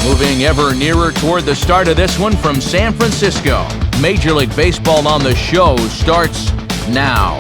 Moving ever nearer toward the start of this one from San Francisco. Major League Baseball on the show starts now.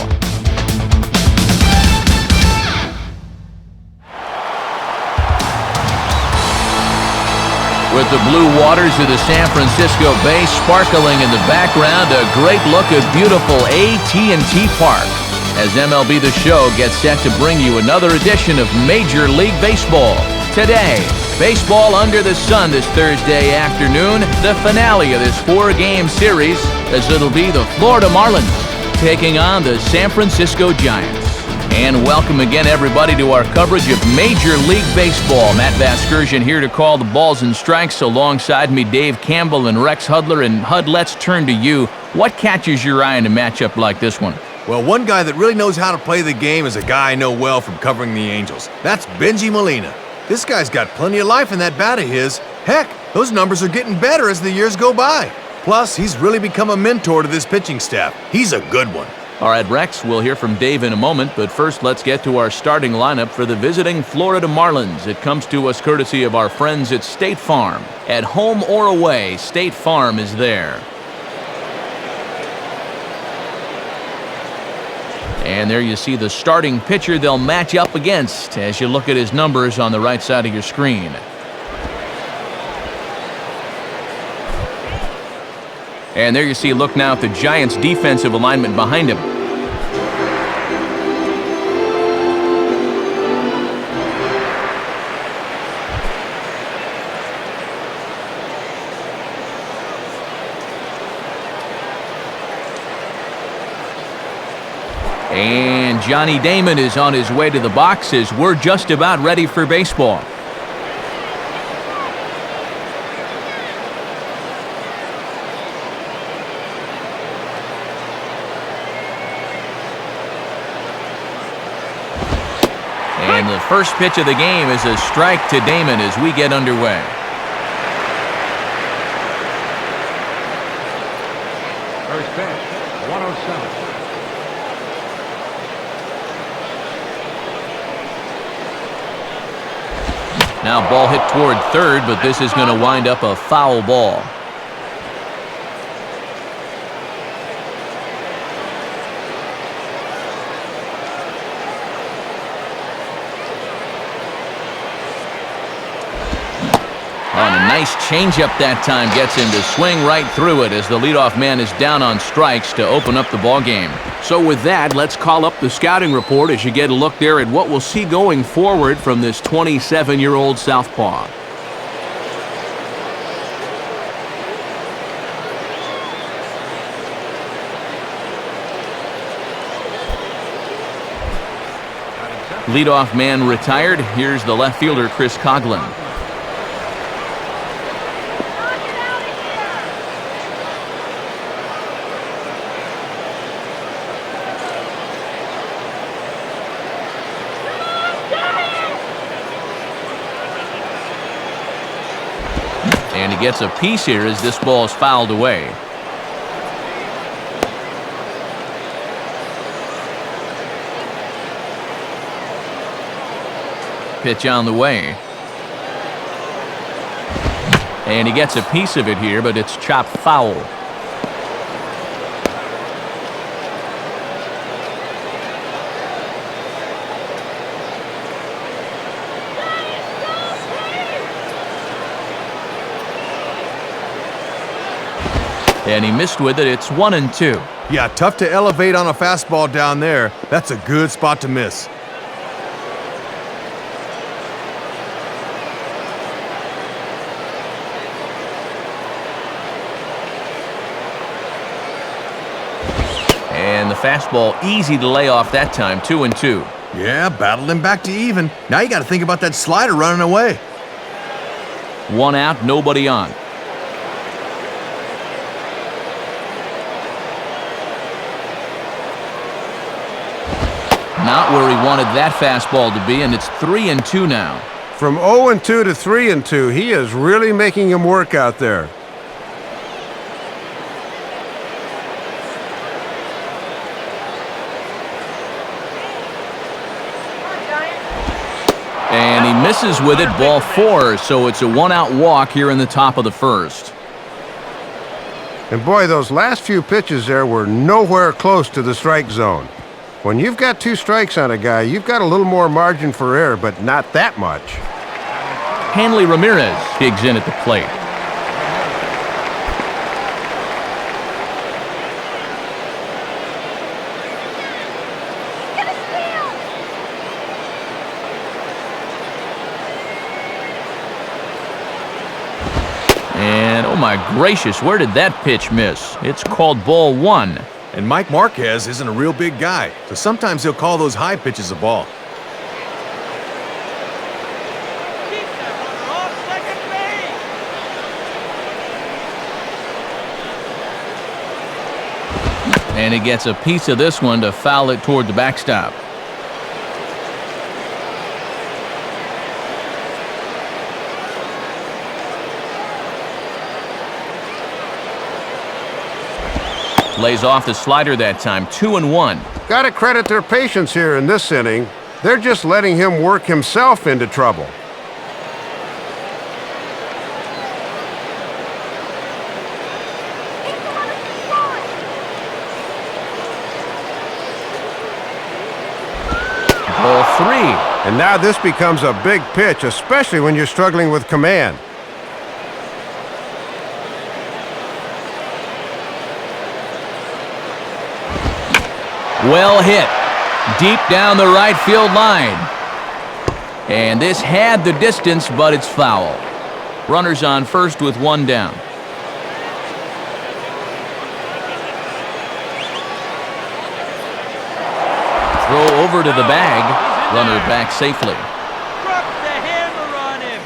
With the blue waters of the San Francisco Bay sparkling in the background, a great look at beautiful AT&T Park as MLB The Show gets set to bring you another edition of Major League Baseball. Today, baseball under the sun this Thursday afternoon, the finale of this four-game series, as it'll be the Florida Marlins taking on the San Francisco Giants. And welcome again, everybody, to our coverage of Major League Baseball. Matt Vasgersian here to call the balls and strikes. Alongside me, Dave Campbell and Rex Hudler. And Hud, let's turn to you. What catches your eye in a matchup like this one? Well, one guy that really knows how to play the game is a guy I know well from covering the Angels. That's Bengie Molina. This guy's got plenty of life in that bat of his. Heck, those numbers are getting better as the years go by. Plus, he's really become a mentor to this pitching staff. He's a good one. All right, Rex, we'll hear from Dave in a moment, but first let's get to our starting lineup for the visiting Florida Marlins. It comes to us courtesy of our friends at State Farm. At home or away, State Farm is there. And there you see the starting pitcher they'll match up against as you look at his numbers on the right side of your screen. And there you see, look now at the Giants' defensive alignment behind him. And Johnny Damon is on his way to the box as we're just about ready for baseball. And the first pitch of the game is a strike to Damon as we get underway. First pitch, 107. Now ball hit toward third, but this is going to wind up a foul ball. On a nice changeup that time, gets him to swing right through it as the leadoff man is down on strikes to open up the ball game. So with that, let's call up the scouting report as you get a look there at what we'll see going forward from this 27-year-old southpaw. Leadoff man retired. Here's the left fielder, Chris Coughlin. And he gets a piece here as this ball is fouled away. Pitch on the way. And he gets a piece of it here, but it's chopped foul. And he missed with it. It's 1-2. Yeah, tough to elevate on a fastball down there. That's a good spot to miss. And the fastball easy to lay off that time, 2-2. Yeah, battled him back to even. Now you got to think about that slider running away. One out, nobody on. Not where he wanted that fastball to be, and it's 3-2 now. From 0-2 to 3-2, he is really making him work out there. And he misses with it, ball 4, so it's a one-out walk here in the top of the first. And boy, those last few pitches there were nowhere close to the strike zone. When you've got 2 strikes on a guy, you've got a little more margin for error, but not that much. Hanley Ramirez digs in at the plate. And oh my gracious, where did that pitch miss? It's called ball 1. And Mike Marquez isn't a real big guy, so sometimes he'll call those high pitches a ball. And he gets a piece of this one to foul it toward the backstop. Lays off the slider that time, 2-1. Got to credit their patience here in this inning. They're just letting him work himself into trouble. Ball 3. And now this becomes a big pitch, especially when you're struggling with command. Well hit. Deep down the right field line. And this had the distance, but it's foul. Runners on first with 1 down. Throw over to the bag. Runner back safely. Drop the hammer on him.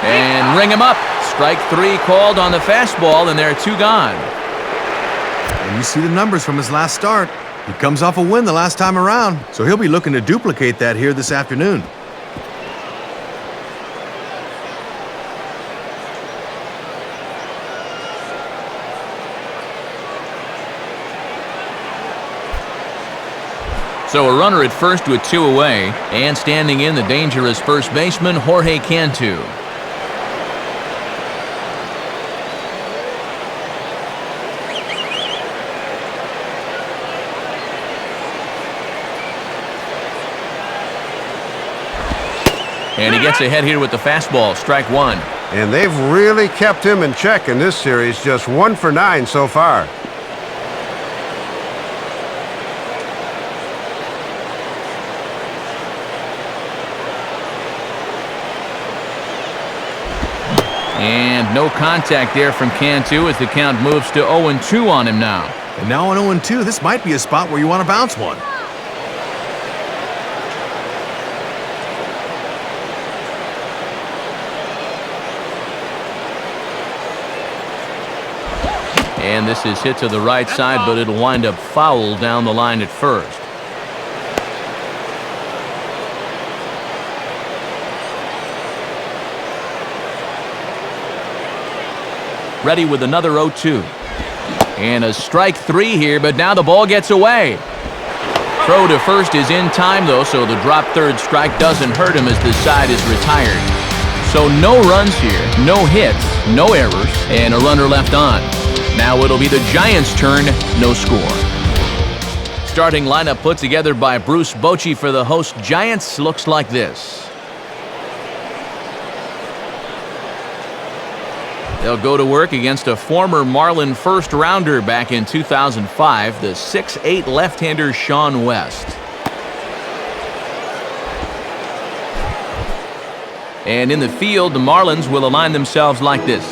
And ring him up. Strike 3 called on the fastball, and there are 2 gone. And you see the numbers from his last start. He comes off a win the last time around, so he'll be looking to duplicate that here this afternoon. So a runner at first with 2 away, and standing in the dangerous first baseman, Jorge Cantu. And he gets ahead here with the fastball, strike 1. And they've really kept him in check in this series, just 1 for 9 so far. And no contact there from Cantu as the count moves to 0-2 on him now. And now on 0-2, this might be a spot where you want to bounce one. And this is hit to the right side, but it'll wind up foul down the line at first. Ready with another 0-2. And a strike 3 here, but now the ball gets away. Throw to first is in time, though, so the drop third strike doesn't hurt him as the side is retired. So no runs here, no hits, no errors, and a runner left on. Now it'll be the Giants' turn, no score. Starting lineup put together by Bruce Bochy for the host Giants looks like this. They'll go to work against a former Marlin first-rounder back in 2005, the 6'8" left-hander Sean West. And in the field, the Marlins will align themselves like this.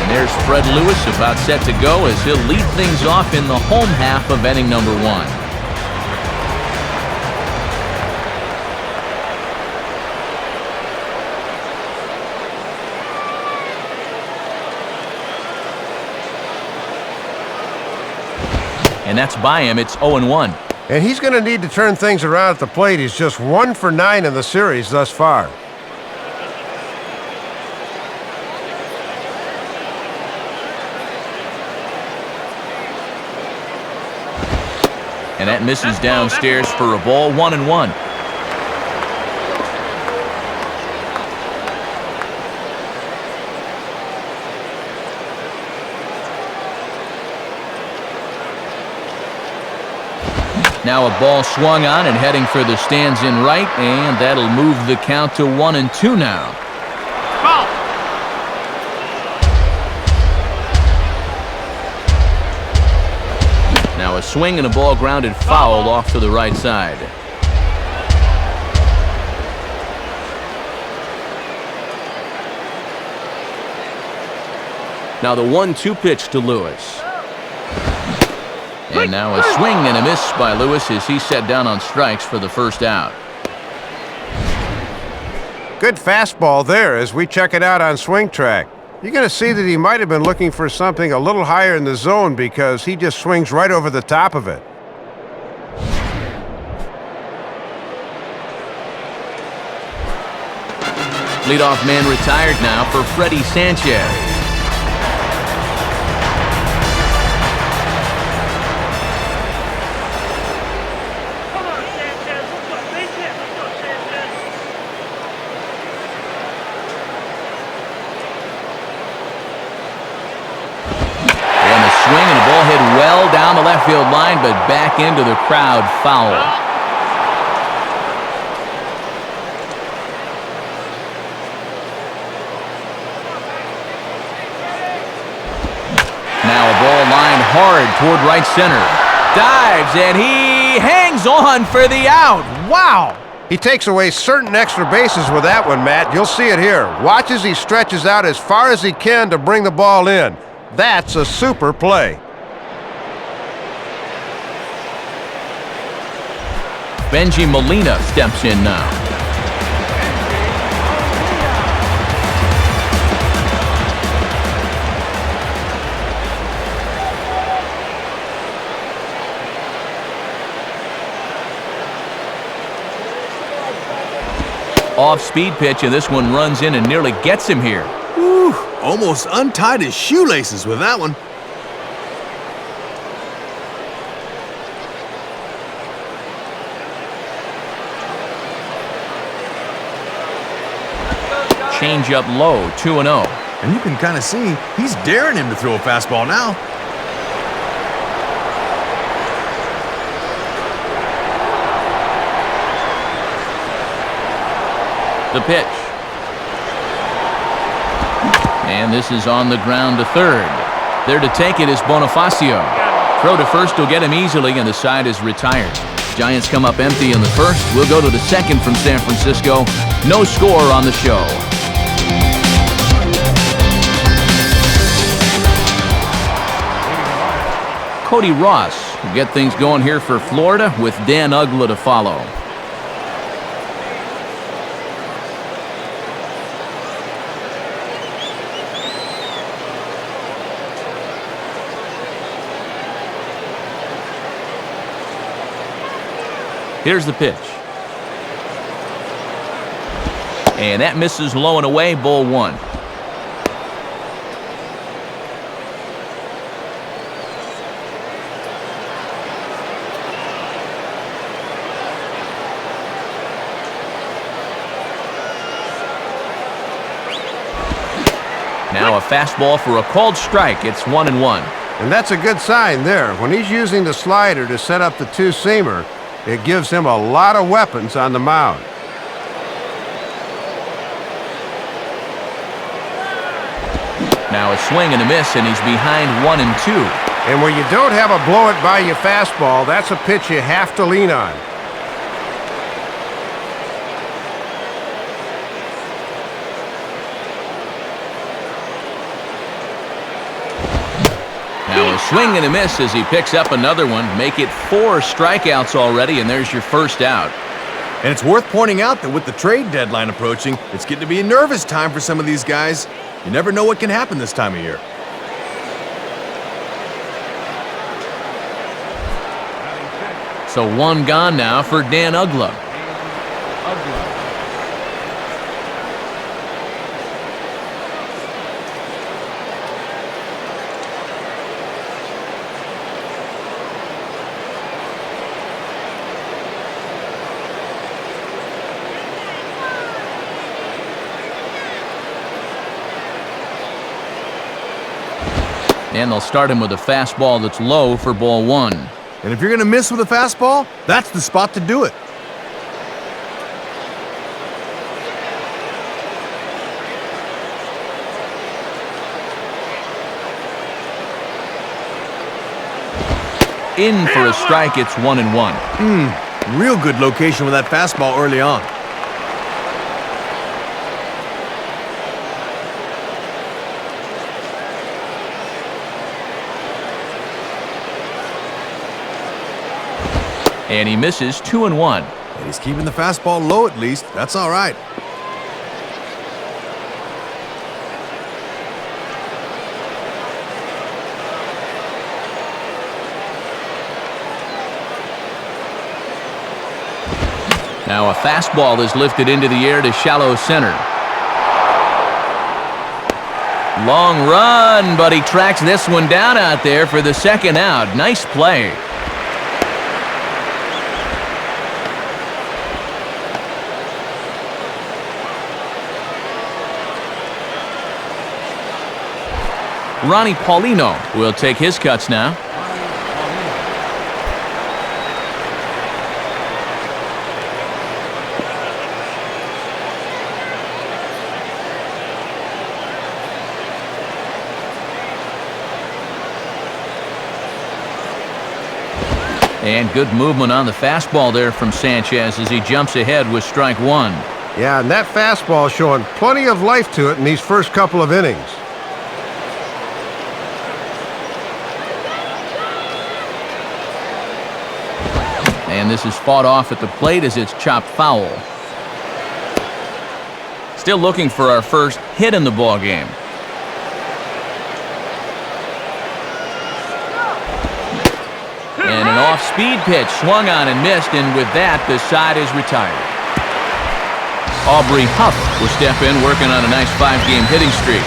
There's Fred Lewis about set to go as he'll lead things off in the home half of inning number 1. And that's by him. It's 0-1. And he's going to need to turn things around at the plate. He's just 1 for 9 in the series thus far. And that misses downstairs for a ball. 1-1. Now a ball swung on and heading for the stands in right, and that'll move the count to 1-2 now. Ball. Now a swing and a ball grounded foul off to the right side. Now the 1-2 pitch to Lewis. And now a swing and a miss by Lewis as he's set down on strikes for the first out. Good fastball there as we check it out on Swing Track. You're going to see that he might have been looking for something a little higher in the zone because he just swings right over the top of it. Leadoff man retired now for Freddie Sanchez. Well down the left field line, but back into the crowd, foul. Now a ball lined hard toward right center. Dives, and he hangs on for the out. Wow! He takes away certain extra bases with that one, Matt. You'll see it here. Watch as he stretches out as far as he can to bring the ball in. That's a super play. Benji Molina steps in now. Off-speed pitch, and this one runs in and nearly gets him here. Whew, almost untied his shoelaces with that one. Change up low, 2-0. And you can kind of see he's daring him to throw a fastball now. The pitch. And this is on the ground to third. There to take it is Bonifacio. Throw to first will get him easily, and the side is retired. Giants come up empty in the first. We'll go to the second from San Francisco. No score on the show. Cody Ross will get things going here for Florida with Dan Uggla to follow. Here's the pitch. And that misses low and away, ball 1. Now a fastball for a called strike. It's 1-1. And that's a good sign there. When he's using the slider to set up the two-seamer, it gives him a lot of weapons on the mound. Now a swing and a miss, and he's behind 1-2. And when you don't have a blow-it-by-you fastball, that's a pitch you have to lean on. Now a swing and a miss as he picks up another one. Make it 4 strikeouts already, and there's your first out. And it's worth pointing out that with the trade deadline approaching, it's getting to be a nervous time for some of these guys. You never know what can happen this time of year. So one gone now for Dan Ugla. And they'll start him with a fastball that's low for ball one. And if you're going to miss with a fastball, that's the spot to do it. In for a strike, it's 1-1. Real good location with that fastball early on. And he misses 2-1. And he's keeping the fastball low at least. That's all right. Now a fastball is lifted into the air to shallow center. Long run, but he tracks this one down out there for the second out. Nice play. Ronnie Paulino will take his cuts now. And good movement on the fastball there from Sanchez as he jumps ahead with strike one. Yeah, and that fastball showing plenty of life to it in these first couple of innings. And this is fought off at the plate as it's chopped foul. Still looking for our first hit in the ball game. And an off-speed pitch swung on and missed, and with that, the side is retired. Aubrey Huff will step in, working on a nice 5-game hitting streak.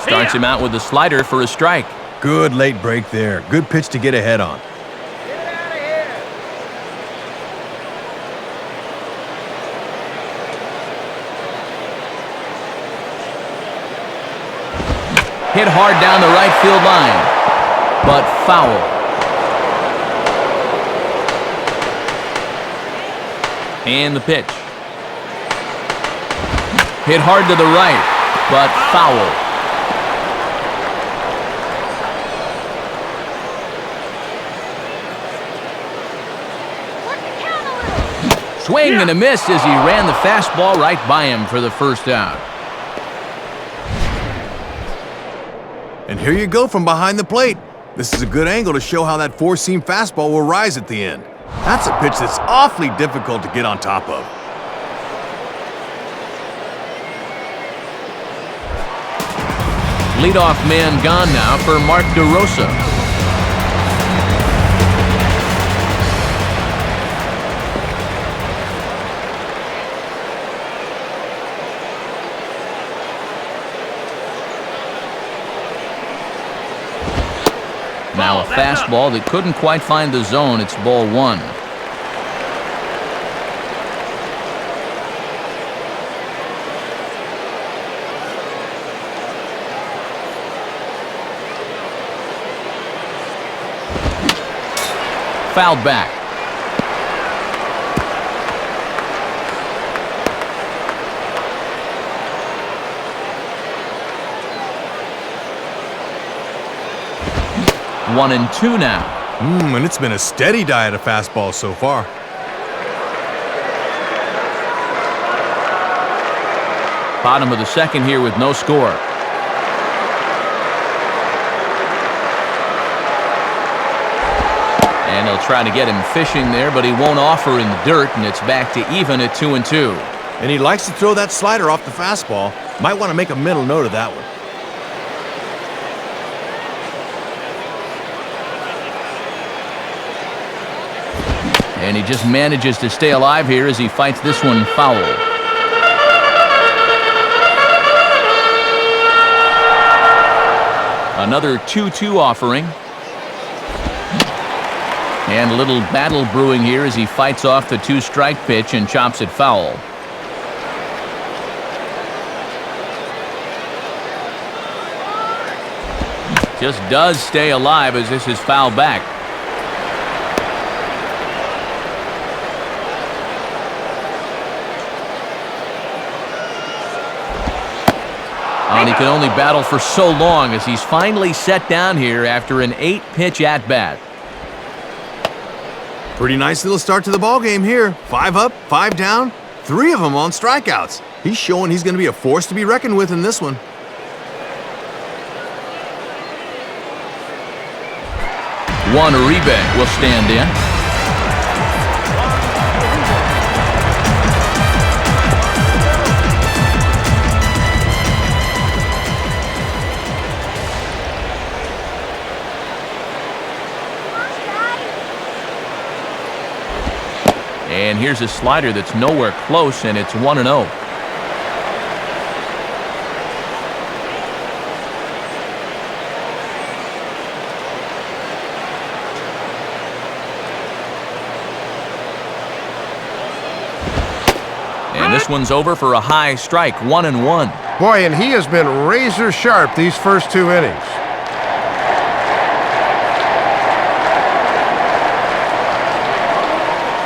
Starts him out with a slider for a strike. Good late break there. Good pitch to get ahead on. Hit hard down the right field line, but foul. And the pitch. Hit hard to the right, but foul. Swing and a miss as he ran the fastball right by him for the first out. And here you go from behind the plate. This is a good angle to show how that four-seam fastball will rise at the end. That's a pitch that's awfully difficult to get on top of. Leadoff man gone now for Mark DeRosa. Now a fastball that couldn't quite find the zone. It's ball one. Fouled back. One and two now. And it's been a steady diet of fastballs so far. Bottom of the second here with no score. And they'll try to get him fishing there, but he won't offer in the dirt, and it's back to even at 2-2. And he likes to throw that slider off the fastball. Might want to make a mental note of that one. And he just manages to stay alive here as he fights this one foul. Another 2-2 offering. And a little battle brewing here as he fights off the 2-strike pitch and chops it foul. Just does stay alive as this is fouled back. And he can only battle for so long as he's finally set down here after an 8-pitch at-bat. Pretty nice little start to the ball game here. 5 up, 5 down, 3 of them on strikeouts. He's showing he's going to be a force to be reckoned with in this one. Juan Uribe will stand in. And here's a slider that's nowhere close, and it's 1-0. And this one's over for a high strike, 1-1. Boy, and he has been razor sharp these first 2 innings.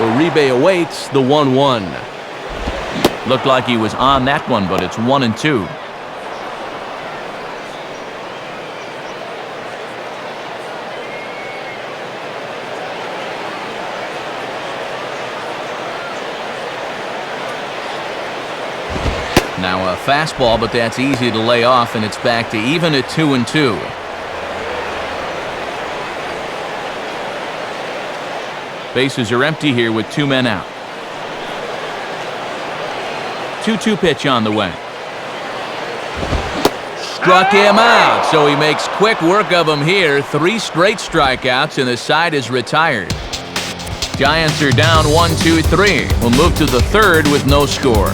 Uribe awaits the 1-1. Looked like he was on that one, but it's 1-2. Now a fastball, but that's easy to lay off, and it's back to even at 2-2. Bases are empty here with 2 men out. 2-2 pitch on the way. Struck him out, so he makes quick work of him here. 3 straight strikeouts, and the side is retired. Giants are down 1-2-3. We'll move to the 3rd with no score.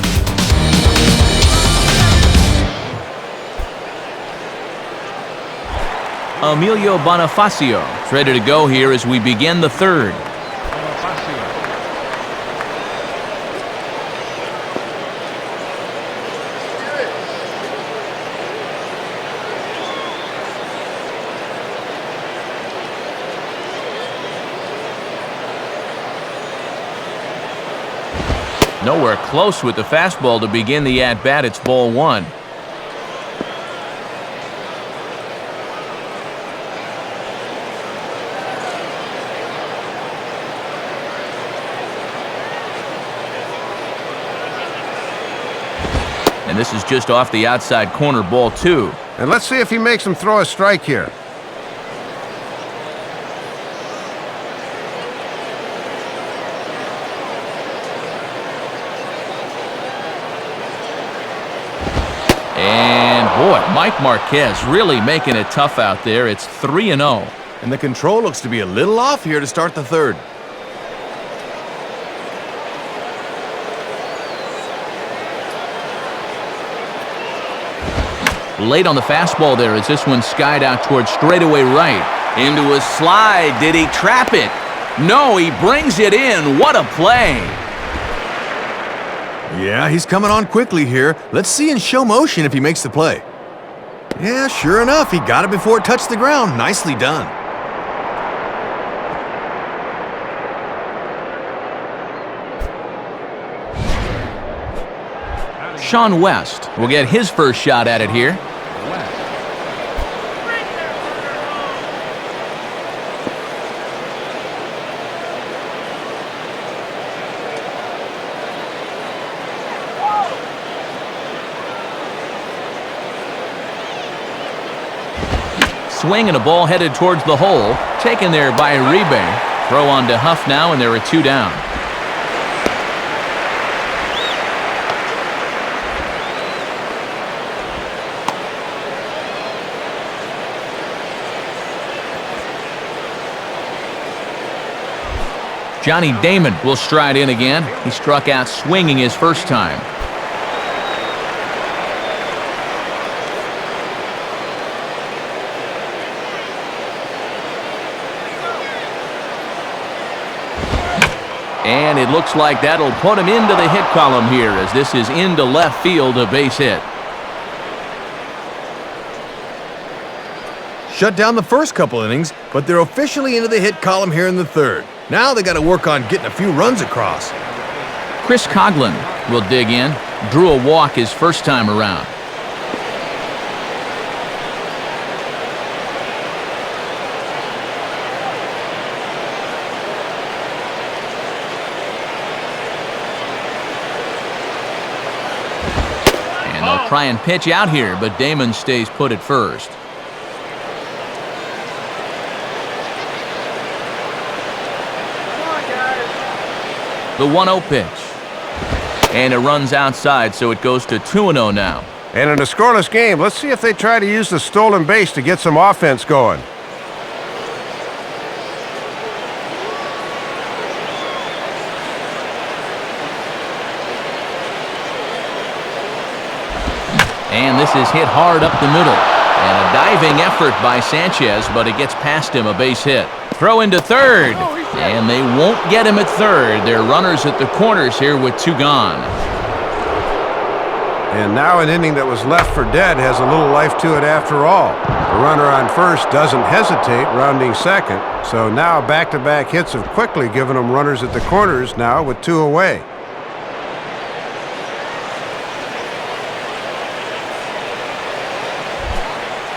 Emilio Bonifacio is ready to go here as we begin the 3rd. Nowhere close with the fastball to begin the at-bat. It's ball 1. And this is just off the outside corner, ball 2. And let's see if he makes him throw a strike here. And boy, Mike Marquez really making it tough out there. It's 3-0. And the control looks to be a little off here to start the 3rd. Late on the fastball there as this one skied out towards straightaway right. Into a slide. Did he trap it? No, he brings it in. What a play. Yeah, he's coming on quickly here. Let's see in show motion if he makes the play. Yeah, sure enough, he got it before it touched the ground. Nicely done. Sean West will get his first shot at it here. Swing and a ball headed towards the hole. Taken there by Uribe. Throw on to Huff now, and there are 2 down. Johnny Damon will stride in again. He struck out swinging his first time. And it looks like that'll put him into the hit column here, as this is into left field, a base hit. Shut down the first couple innings, but they're officially into the hit column here in the third. Now they got to work on getting a few runs across. Chris Coughlin will dig in. Drew a walk his first time around. And they'll try and pitch out here, but Damon stays put at first. The 1-0 pitch. And it runs outside, so it goes to 2-0 now. And in a scoreless game, let's see if they try to use the stolen base to get some offense going. And this is hit hard up the middle. And a diving effort by Sanchez, but it gets past him, a base hit. Throw into third. And they won't get him at third. They're runners at the corners here with 2 gone. And now an inning that was left for dead has a little life to it after all. The runner on first doesn't hesitate, rounding second. So now back-to-back hits have quickly given them runners at the corners now with 2 away.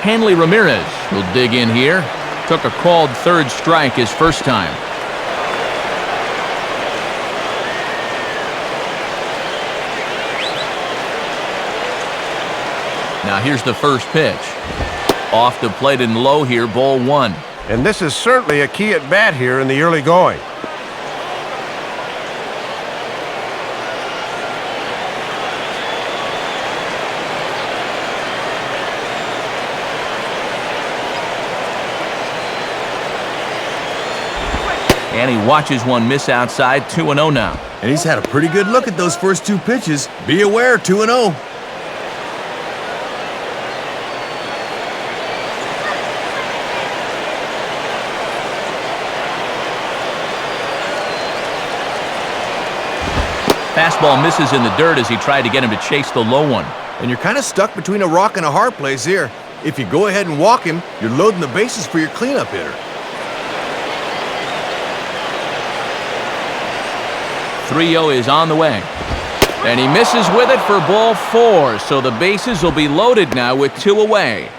Hanley Ramirez will dig in here. Took a called third strike his first time. Now here's the first pitch. Off the plate and low here, ball 1. And this is certainly a key at bat here in the early going. And he watches one miss outside, 2-0 now. And he's had a pretty good look at those first 2 pitches. Be aware, 2-0. Fastball misses in the dirt as he tried to get him to chase the low one. And you're kind of stuck between a rock and a hard place here. If you go ahead and walk him, you're loading the bases for your cleanup hitter. 3-0 is on the way. And he misses with it for ball 4, so the bases will be loaded now with 2 away.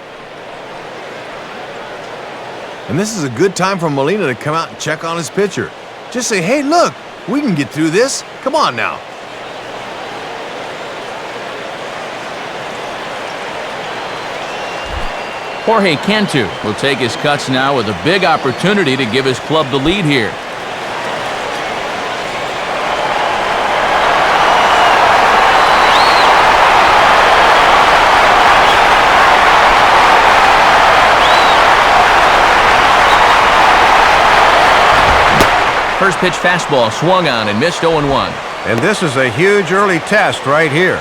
And this is a good time for Molina to come out and check on his pitcher. Just say, hey, look, we can get through this. Come on now. Jorge Cantu will take his cuts now with a big opportunity to give his club the lead here. First pitch fastball swung on and missed 0-1. And this is a huge early test right here.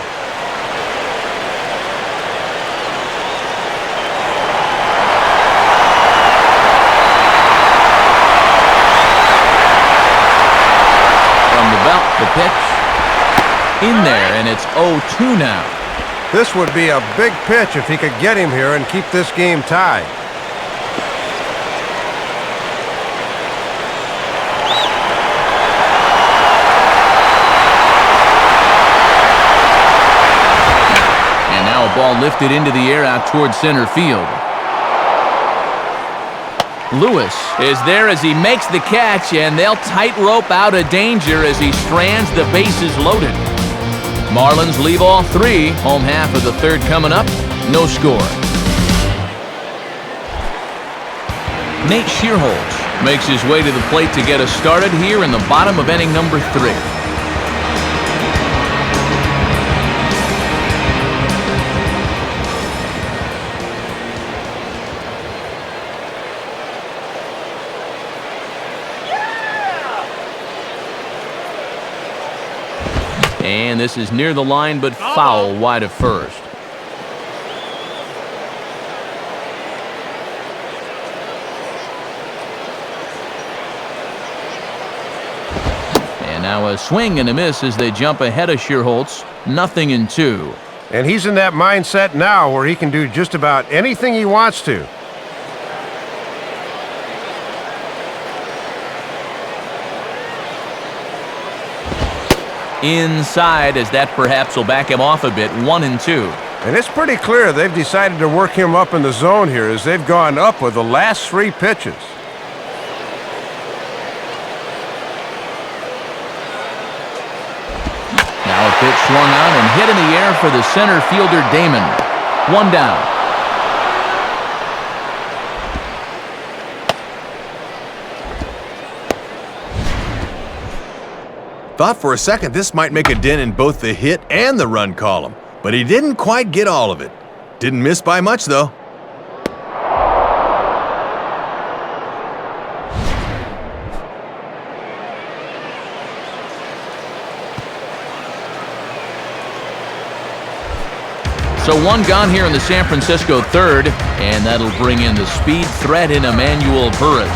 From the belt, the pitch. In there, and it's 0-2 now. This would be a big pitch if he could get him here and keep this game tied. Ball lifted into the air out towards center field. Lewis is there as he makes the catch, and they'll tightrope out of danger as he strands the bases loaded. Marlins leave all 3. Home half of the third coming up. No score. Nate Shearholz Makes his way to the plate to get us started here in the bottom of inning number 3. And this is near the line, but foul wide of first. And now a swing and a miss as they jump ahead of Schierholtz. 0-2. And he's in that mindset now where he can do just about anything he wants to. Inside, as that perhaps will back him off a bit. 1-2. And it's pretty clear they've decided to work him up in the zone here as they've gone up with the last 3 pitches. Now a pitch swung on and hit in the air for the center fielder Damon. 1 down. Thought for a second this might make a dent in both the hit and the run column, but he didn't quite get all of it. Didn't miss by much, though. So 1 gone here in the San Francisco 3rd, and that'll bring in the speed threat in Emmanuel Burris.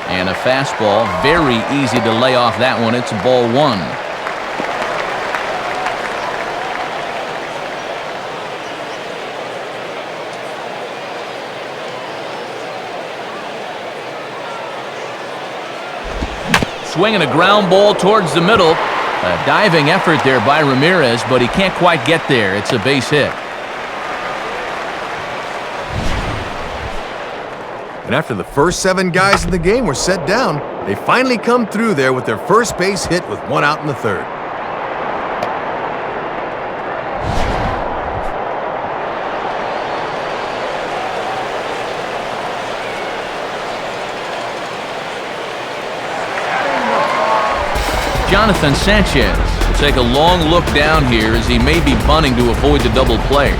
And a fastball, very easy to lay off that one. It's ball 1. Swinging a ground ball towards the middle. A diving effort there by Ramirez, but he can't quite get there. It's a base hit. And after the first 7 guys in the game were set down, they finally come through there with their first base hit with 1 out in the 3rd. Jonathan Sanchez will take a long look down here as he may be bunting to avoid the double play.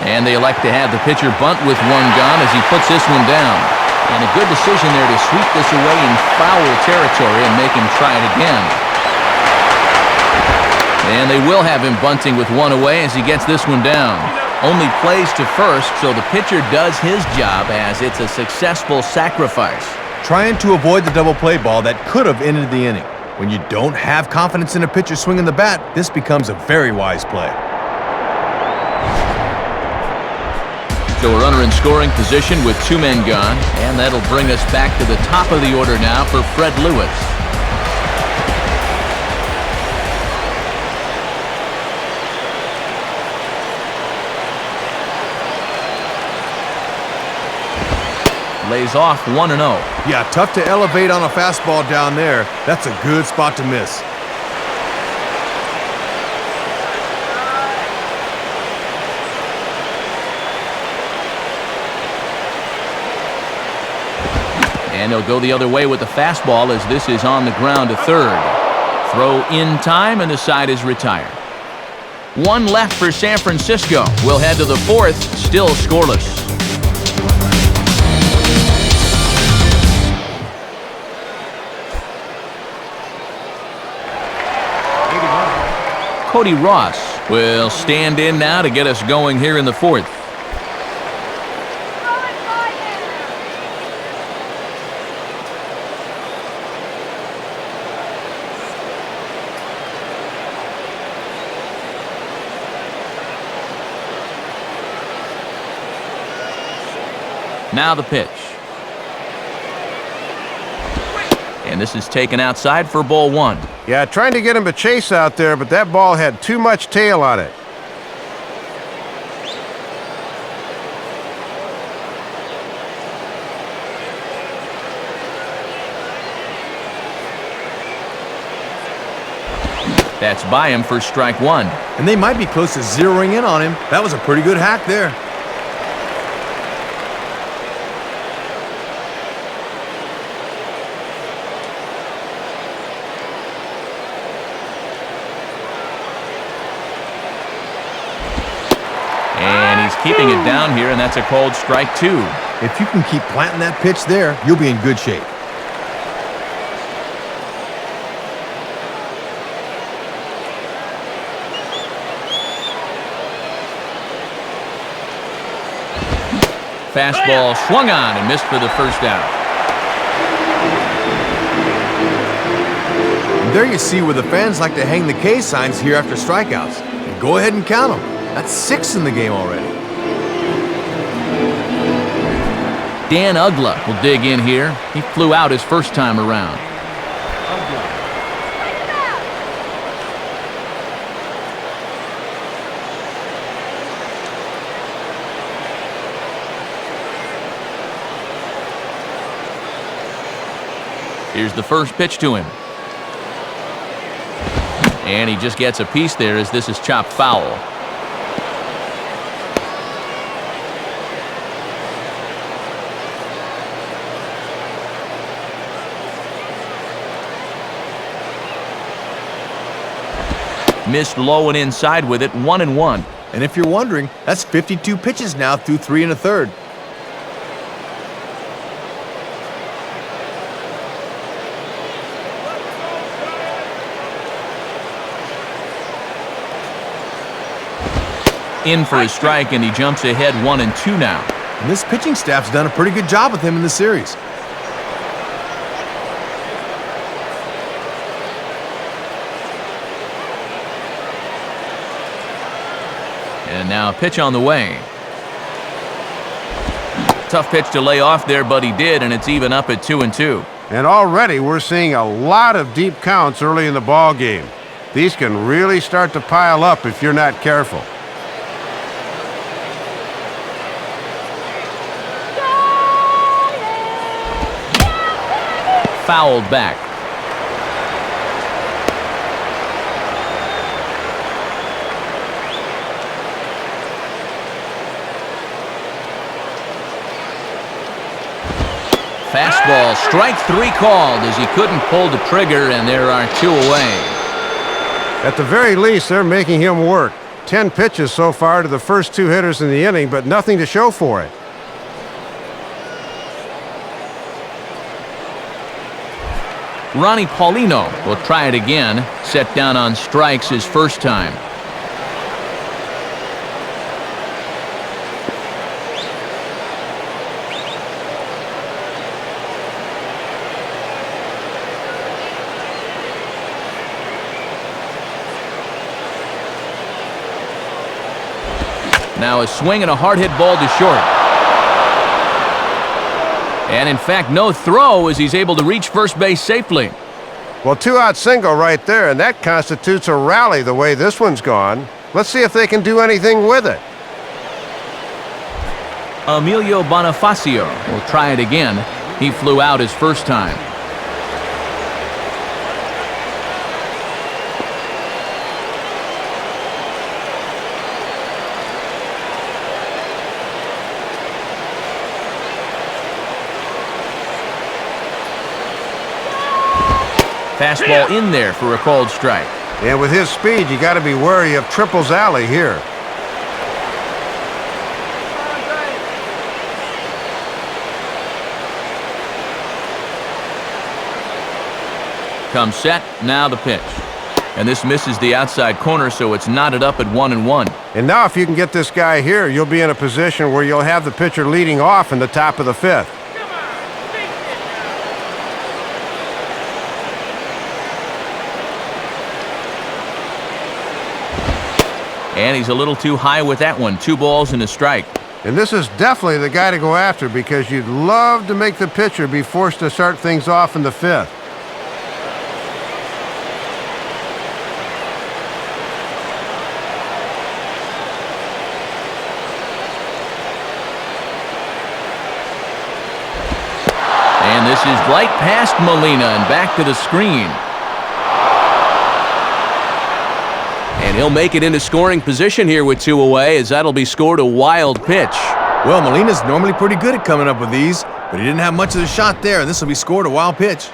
And they elect to have the pitcher bunt with 1 gone as he puts this one down. And a good decision there to sweep this away in foul territory and make him try it again. And they will have him bunting with 1 away as he gets this one down. Only plays to first, so the pitcher does his job as it's a successful sacrifice. Trying to avoid the double play ball that could have ended the inning. When you don't have confidence in a pitcher swinging the bat, this becomes a very wise play. So a runner in scoring position with 2 men gone, and that'll bring us back to the top of the order now for Fred Lewis. Lays off 1-0. Yeah, tough to elevate on a fastball down there. That's a good spot to miss. And he'll go the other way with the fastball as this is on the ground to 3rd. Throw in time and the side is retired. 1 left for San Francisco. We'll head to the 4th, still scoreless. Cody Ross will stand in now to get us going here in the 4th. Now the pitch. And this is taken outside for ball 1. Yeah, trying to get him to chase out there, but that ball had too much tail on it. That's by him for strike one. And they might be close to zeroing in on him. That was a pretty good hack there. And he's keeping it down here, and that's a called strike two. If you can keep planting that pitch there, you'll be in good shape. Fastball swung on and missed for the first out. And there you see where the fans like to hang the K signs here after strikeouts. And go ahead and count them. That's 6 in the game already. Dan Ugla will dig in here. He flew out his first time around. Here's the first pitch to him. And he just gets a piece there as this is chopped foul. Missed low and inside with it, 1-1. And if you're wondering, that's 52 pitches now through 3 1/3. In for a strike, and he jumps ahead 1-2 now. And this pitching staff's done a pretty good job with him in the series. And now a pitch on the way. Tough pitch to lay off there, but he did, and it's even up at 2-2. And already we're seeing a lot of deep counts early in the ball game. These can really start to pile up if you're not careful. Fouled back. Fastball, strike three called as he couldn't pull the trigger, and there are 2 away. At the very least, they're making him work. 10 pitches so far to the first 2 hitters in the inning, but nothing to show for it. Ronnie Paulino will try it again, set down on strikes his first time. Now a swing and a hard hit ball to short. And in fact, no throw as he's able to reach first base safely. Well, 2-out single right there, and that constitutes a rally the way this one's gone. Let's see if they can do anything with it. Emilio Bonifacio will try it again. He flew out his first time. Fastball in there for a called strike. And with his speed, you got to be wary of Triples Alley here. Comes set, now the pitch. And this misses the outside corner, so it's knotted up at 1-1. And now if you can get this guy here, you'll be in a position where you'll have the pitcher leading off in the top of the 5th. And he's a little too high with that one. 2 balls and a strike. And this is definitely the guy to go after because you'd love to make the pitcher be forced to start things off in the 5th. And this is right past Molina and back to the screen. And he'll make it into scoring position here with 2 away, as that'll be scored a wild pitch. Well, Molina's normally pretty good at coming up with these, but he didn't have much of the shot there, and this will be scored a wild pitch.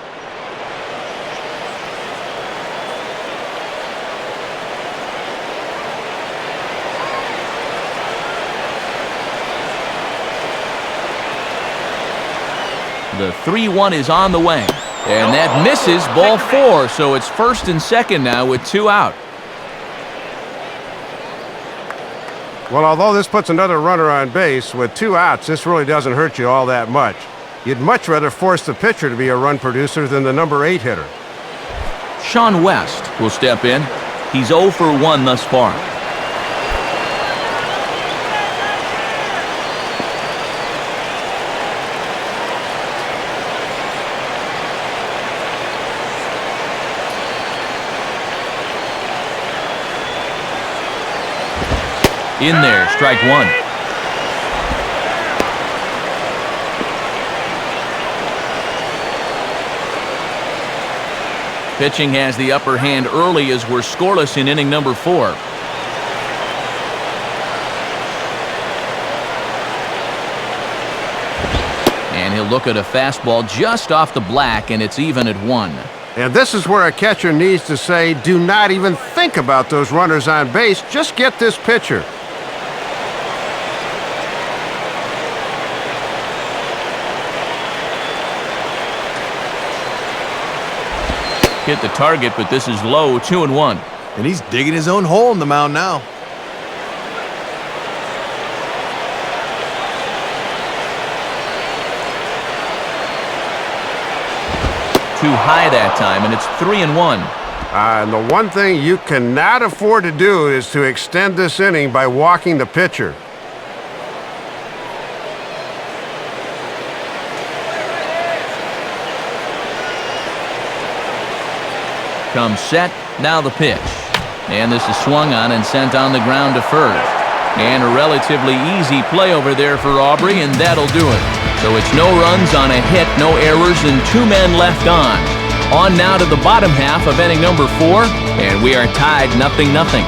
The 3-1 is on the way. And that misses, ball 4, so it's first and second now with 2 out. Well, although this puts another runner on base, with 2 outs, this really doesn't hurt you all that much. You'd much rather force the pitcher to be a run producer than the number 8 hitter. Sean West will step in. He's 0 for 1 thus far. In there, strike 1. Pitching has the upper hand early as we're scoreless in inning number 4. And he'll look at a fastball just off the black, and it's even at 1. And this is where a catcher needs to say, do not even think about those runners on base. Just get this pitcher. Hit the target, but this is low, 2-1. And he's digging his own hole in the mound now. Too high that time, and it's 3-1. And the one thing you cannot afford to do is to extend this inning by walking the pitcher. Comes set, now the pitch. And this is swung on and sent on the ground to first. And a relatively easy play over there for Aubrey, and that'll do it. So it's no runs on a hit, no errors, and 2 men left on. On now to the bottom half of inning number 4, and we are tied 0-0.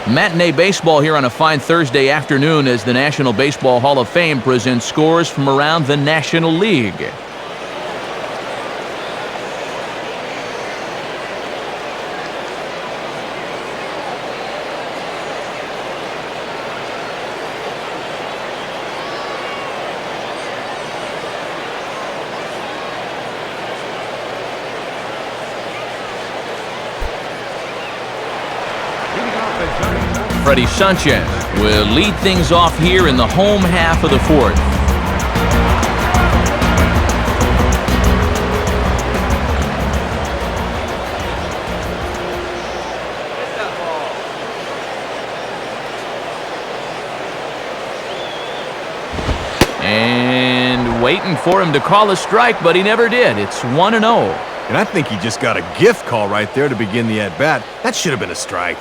Matinee baseball here on a fine Thursday afternoon as the National Baseball Hall of Fame presents scores from around the National League. Freddie Sanchez will lead things off here in the home half of the 4th. And waiting for him to call a strike, but he never did. It's 1-0. And I think he just got a gift call right there to begin the at-bat. That should have been a strike.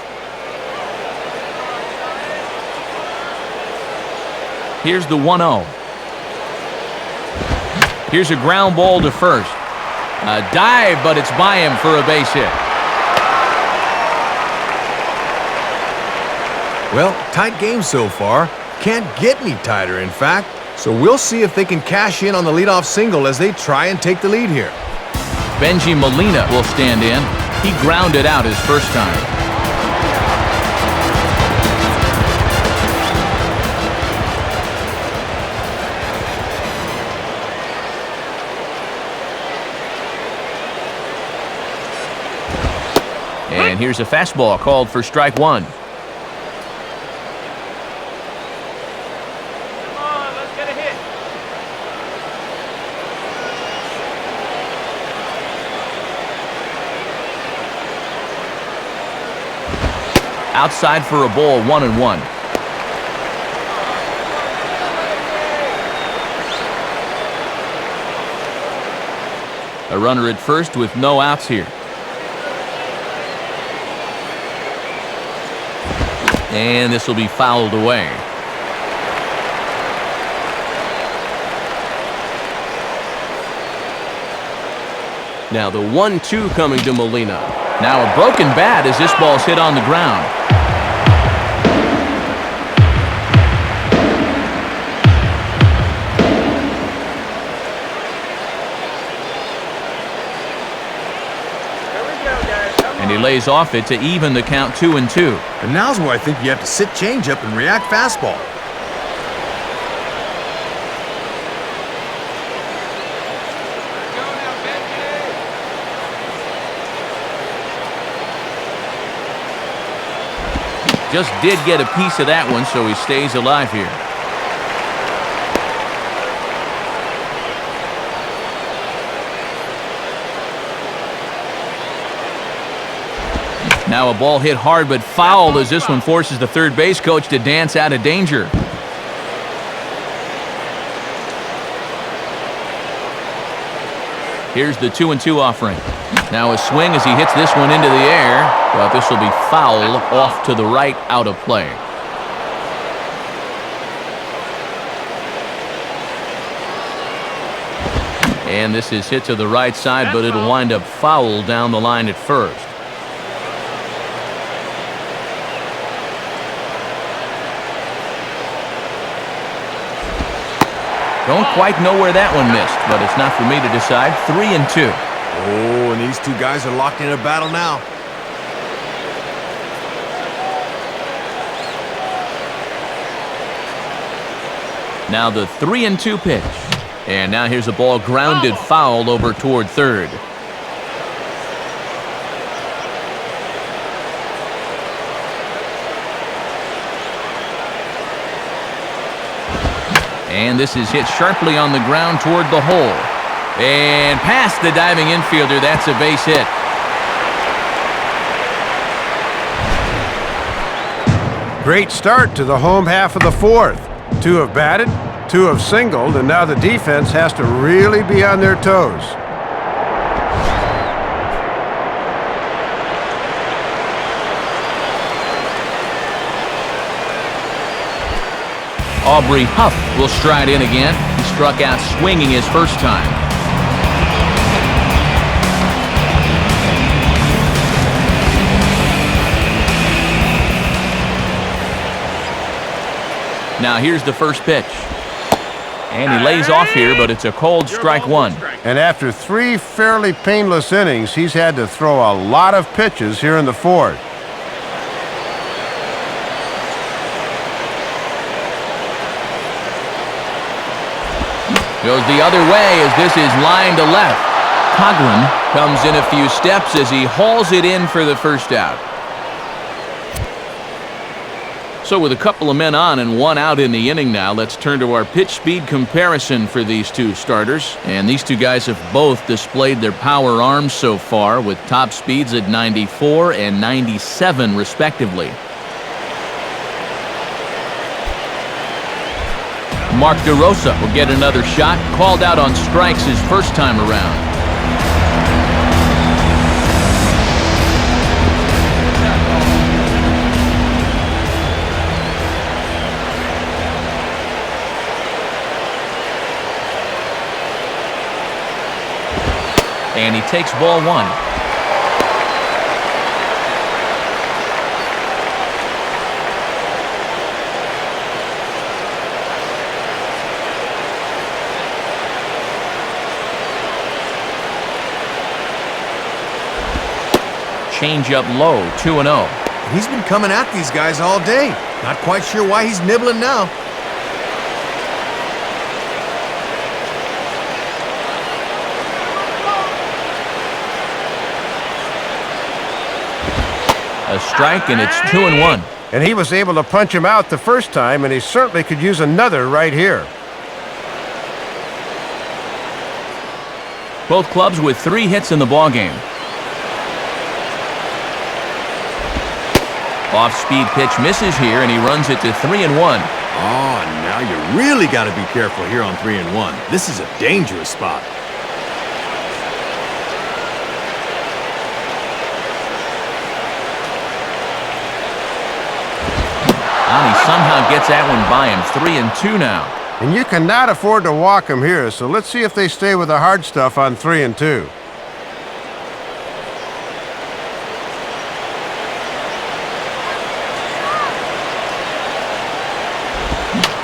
Here's the 1-0. Here's a ground ball to first. A dive, but it's by him for a base hit. Well, tight game so far. Can't get any tighter, in fact. So we'll see if they can cash in on the leadoff single as they try and take the lead here. Benji Molina will stand in. He grounded out his first time. And here's a fastball called for strike 1. Come on, let's get a hit. Outside for a ball, 1-1. A runner at first with no outs here. And this will be fouled away. Now the 1-2 coming to Molina. Now a broken bat as this ball's hit on the ground. And he lays off it to even the count 2-2. And now's where I think you have to sit changeup and react fastball. Just did get a piece of that one, so he stays alive here. Now a ball hit hard but foul as this one forces the third base coach to dance out of danger. Here's the 2-2 offering. Now a swing as he hits this one into the air, but this will be foul off to the right, out of play. And this is hit to the right side, but it'll wind up foul down the line at first. Don't quite know where that one missed, but it's not for me to decide. 3-2. Oh, and these two guys are locked in a battle now. Now the 3-2 pitch. And now here's a ball grounded foul over toward third. And this is hit sharply on the ground toward the hole. And past the diving infielder, that's a base hit. Great start to the home half of the fourth. 2 have batted, 2 have singled, and now the defense has to really be on their toes. Aubrey Huff will stride in again. He struck out swinging his first time. Now here's the first pitch. And he lays off here, but it's a cold strike one. And after 3 fairly painless innings, he's had to throw a lot of pitches here in the fourth. Goes the other way as this is line to left. Coghlan comes in a few steps as he hauls it in for the first out. So with a couple of men on and 1 out in the inning now, let's turn to our pitch speed comparison for these two starters. And these two guys have both displayed their power arms so far with top speeds at 94 and 97 respectively. Mark DeRosa will get another shot, called out on strikes his first time around. And he takes ball 1. Change up low, 2-0. He's been coming at these guys all day. Not quite sure why he's nibbling now. A strike, and it's 2-1. And he was able to punch him out the first time, and he certainly could use another right here. Both clubs with 3 hits in the ballgame. Off-speed pitch misses here, and he runs it to 3-1. Oh, now you really got to be careful here on 3-1. This is a dangerous spot. And he somehow gets that one by him. 3-2 now. And you cannot afford to walk him here, so let's see if they stay with the hard stuff on 3-2.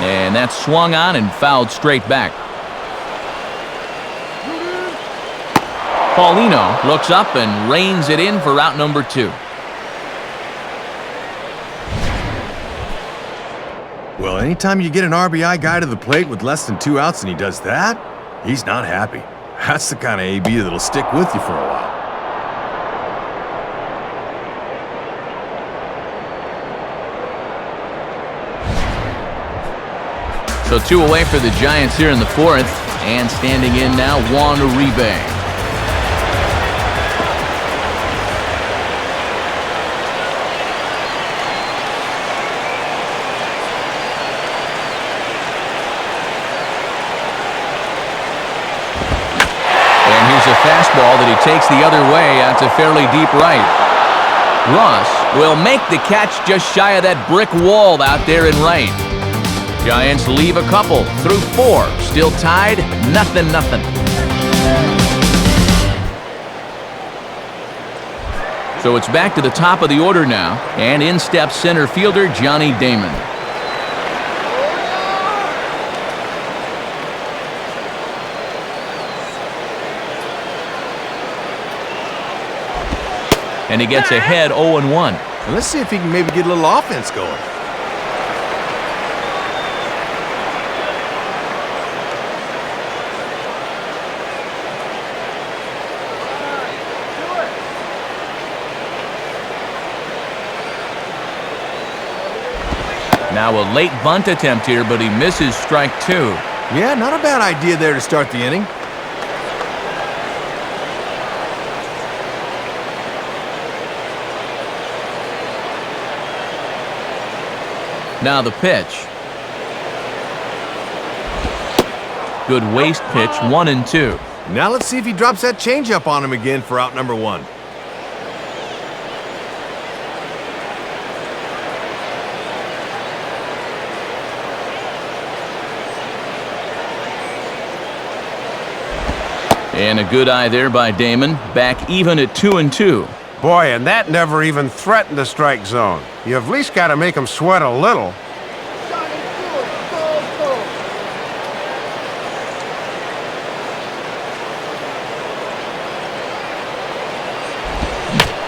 And that's swung on and fouled straight back. Paulino looks up and reins it in for out number 2. Well, anytime you get an RBI guy to the plate with less than 2 outs and he does that, he's not happy. That's the kind of AB that'll stick with you for a while. So 2 away for the Giants here in the 4th. And standing in now, Juan Uribe. A fastball that he takes the other way out to fairly deep right. Ross will make the catch just shy of that brick wall out there in right. Giants leave a couple through 4. Still tied, 0-0. So it's back to the top of the order now, and in steps center fielder Johnny Damon. And he gets ahead 0-1. And let's see if he can maybe get a little offense going. Now a late bunt attempt here, but he misses strike 2. Yeah, not a bad idea there to start the inning. Now the pitch. Good waist pitch, 1-2. Now let's see if he drops that changeup on him again for out number 1. And a good eye there by Damon. Back even at 2-2. Boy, and that never even threatened the strike zone. You've at least got to make him sweat a little.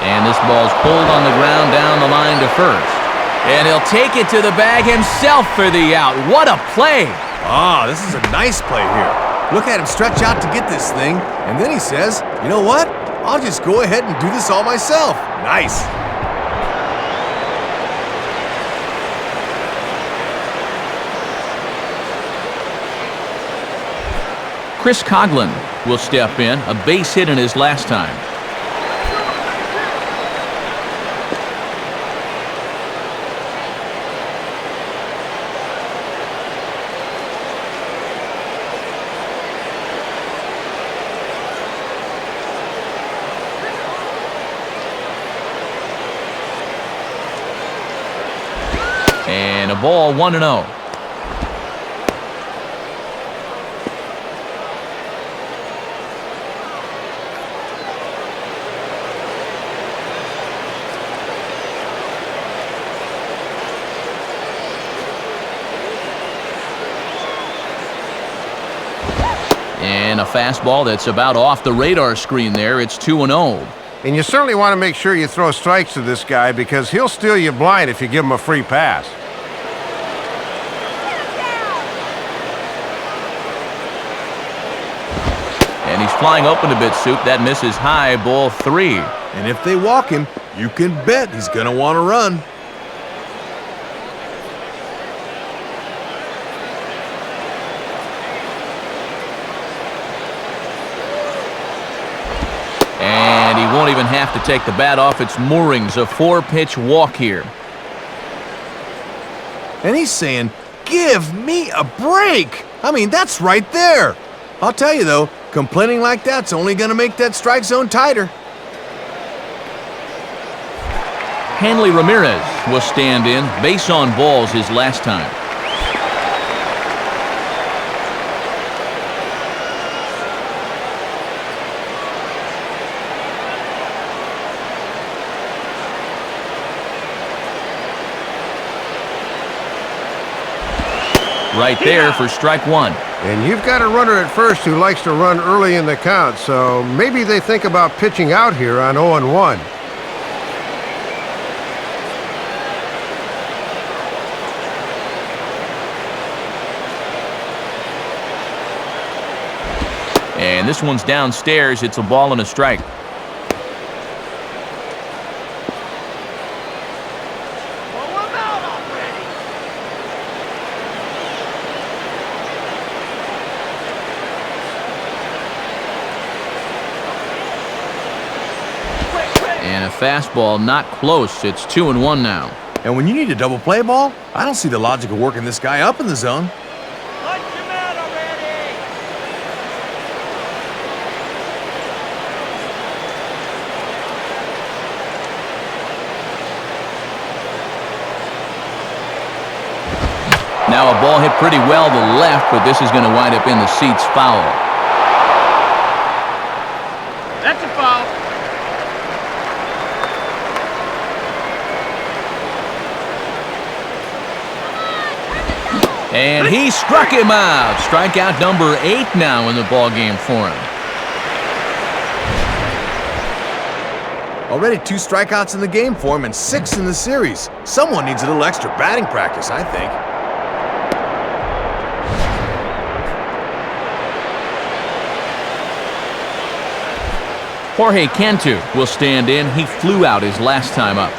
And this ball's pulled on the ground down the line to first. And he'll take it to the bag himself for the out. What a play! Ah, this is a nice play here. Look at him stretch out to get this thing, and then he says, you know what? I'll just go ahead and do this all myself. Nice. Chris Coughlin will step in, a base hit in his last time. And a ball, 1-0. And a fastball that's about off the radar screen there. It's 2-0. And you certainly want to make sure you throw strikes to this guy because he'll steal you blind if you give him a free pass. And he's flying open a bit, Soup. That misses high, ball 3. And if they walk him, you can bet he's going to want to run. And he won't even have to take the bat off its moorings. A 4-pitch walk here. And he's saying, give me a break. I mean, that's right there. I'll tell you, though, complaining like that's only going to make that strike zone tighter. Hanley Ramirez will stand in. Base on balls his last time. Right there for strike one. And you've got a runner at first who likes to run early in the count, so maybe they think about pitching out here on 0-1. And this one's downstairs. It's a ball and a strike. And a fastball not close. It's 2-1 now. And when you need a double play ball, I don't see the logic of working this guy up in the zone. Punch him out already! Now a ball hit pretty well to left, but this is going to wind up in the seats foul. That's a foul. And he struck him out. Strikeout number 8 now in the ballgame for him. Already 2 strikeouts in the game for him and 6 in the series. Someone needs a little extra batting practice, I think. Jorge Cantu will stand in. He flew out his last time up.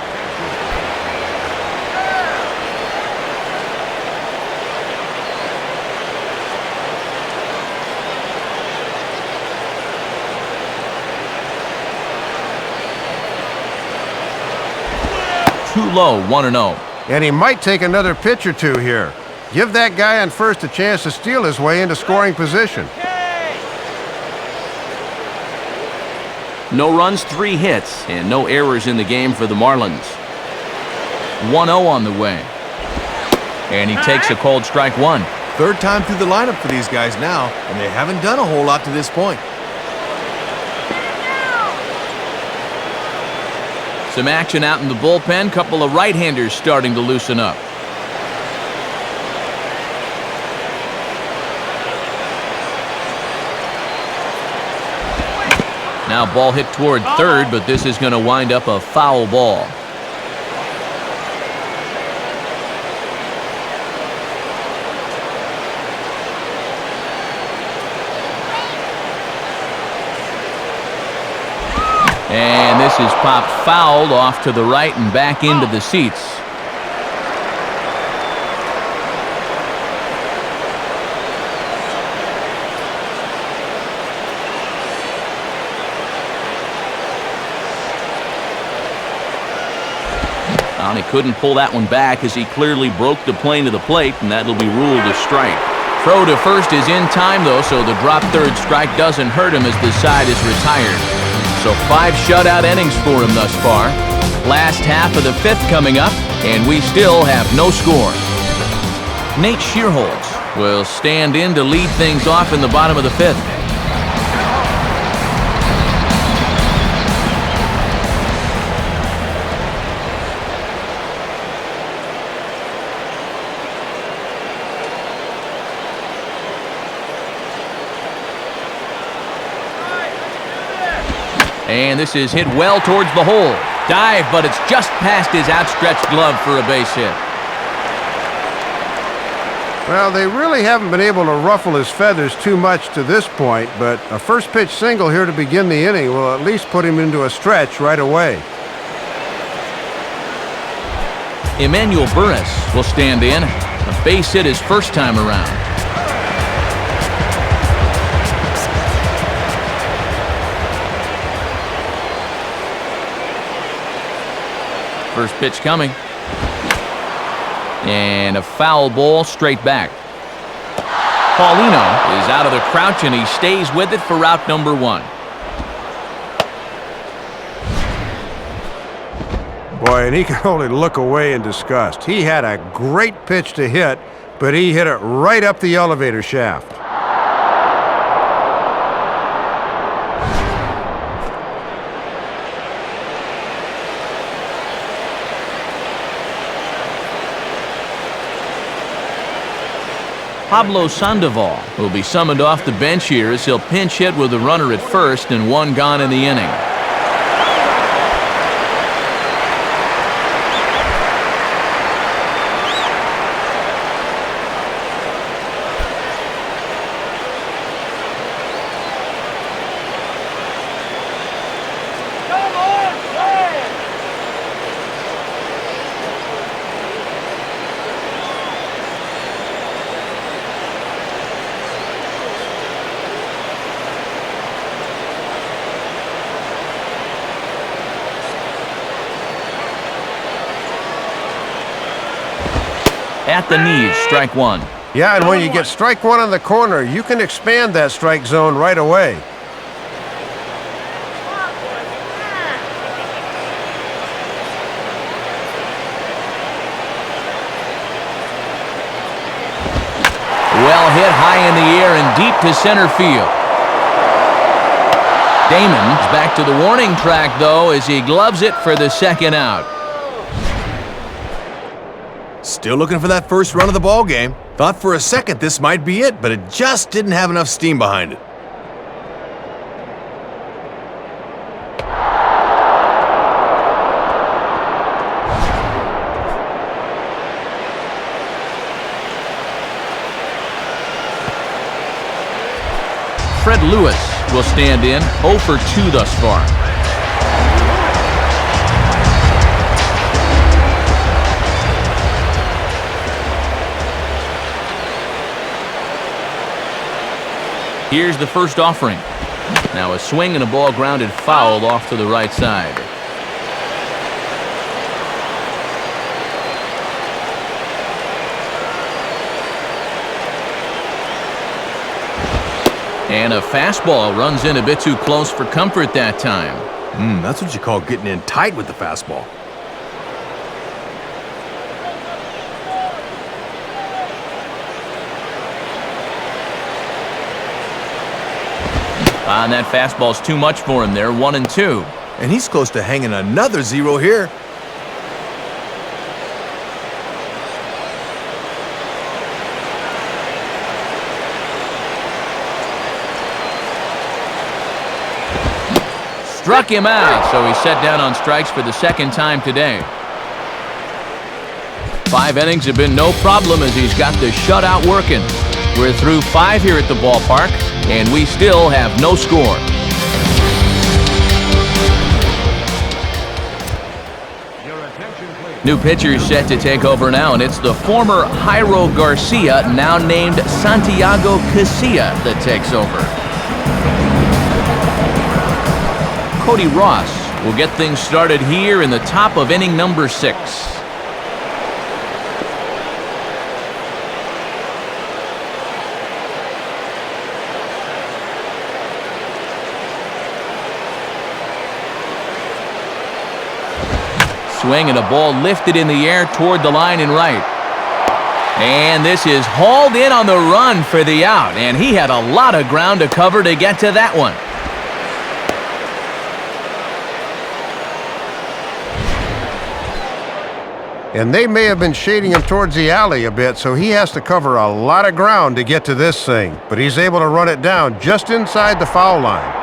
Too low, 1-0. And he might take another pitch or two here. Give that guy on first a chance to steal his way into scoring position. No runs, 3 hits, and no errors in the game for the Marlins. 1-0 on the way. And he takes a cold strike 1. Third time through the lineup for these guys now, and they haven't done a whole lot to this point. Some action out in the bullpen. Couple of right-handers starting to loosen up. Now ball hit toward third, but this is going to wind up a foul ball. And this is popped fouled off to the right and back into the seats. Well, he couldn't pull that one back as he clearly broke the plane to the plate, and that'll be ruled a strike. Throw to first is in time, though, so the drop third strike doesn't hurt him as the side is retired. So 5 shutout innings for him thus far. Last half of the 5th coming up, and we still have no score. Nate Shearholtz will stand in to lead things off in the bottom of the 5th. And this is hit well towards the hole. Dive, but it's just past his outstretched glove for a base hit. Well, they really haven't been able to ruffle his feathers too much to this point, but a first pitch single here to begin the inning will at least put him into a stretch right away. Emmanuel Burris will stand in. A base hit his first time around. First pitch coming. And a foul ball straight back. Paulino is out of the crouch, and he stays with it for out number 1. Boy, and he can only look away in disgust. He had a great pitch to hit, but he hit it right up the elevator shaft. Pablo Sandoval will be summoned off the bench here as he'll pinch hit with a runner at first and one gone in the inning. At the knees, strike one. Yeah, and when you get strike one on the corner, you can expand that strike zone right away. Well hit high in the air and deep to center field. Damon's back to the warning track, though, as he gloves it for the second out. Still looking for that first run of the ball game. Thought for a second this might be it, but it just didn't have enough steam behind it. Fred Lewis will stand in, 0 for 2 thus far. Here's the first offering. Now a swing and a ball grounded foul off to the right side. And a fastball runs in a bit too close for comfort that time. That's what you call getting in tight with the fastball. And that fastball's too much for him there, 1-2. And he's close to hanging another 0 here. Struck him out, so he's set down on strikes for the second time today. 5 innings have been no problem as he's got the shutout working. We're through 5 here at the ballpark, and we still have no score. New pitcher set to take over now, and it's the former Jairo Garcia, now named Santiago Casilla, that takes over. Cody Ross will get things started here in the top of inning number 6. Swing and a ball lifted in the air toward the line and right. And this is hauled in on the run for the out, and he had a lot of ground to cover to get to that one. And they may have been shading him towards the alley a bit, so he has to cover a lot of ground to get to this thing. But he's able to run it down just inside the foul line.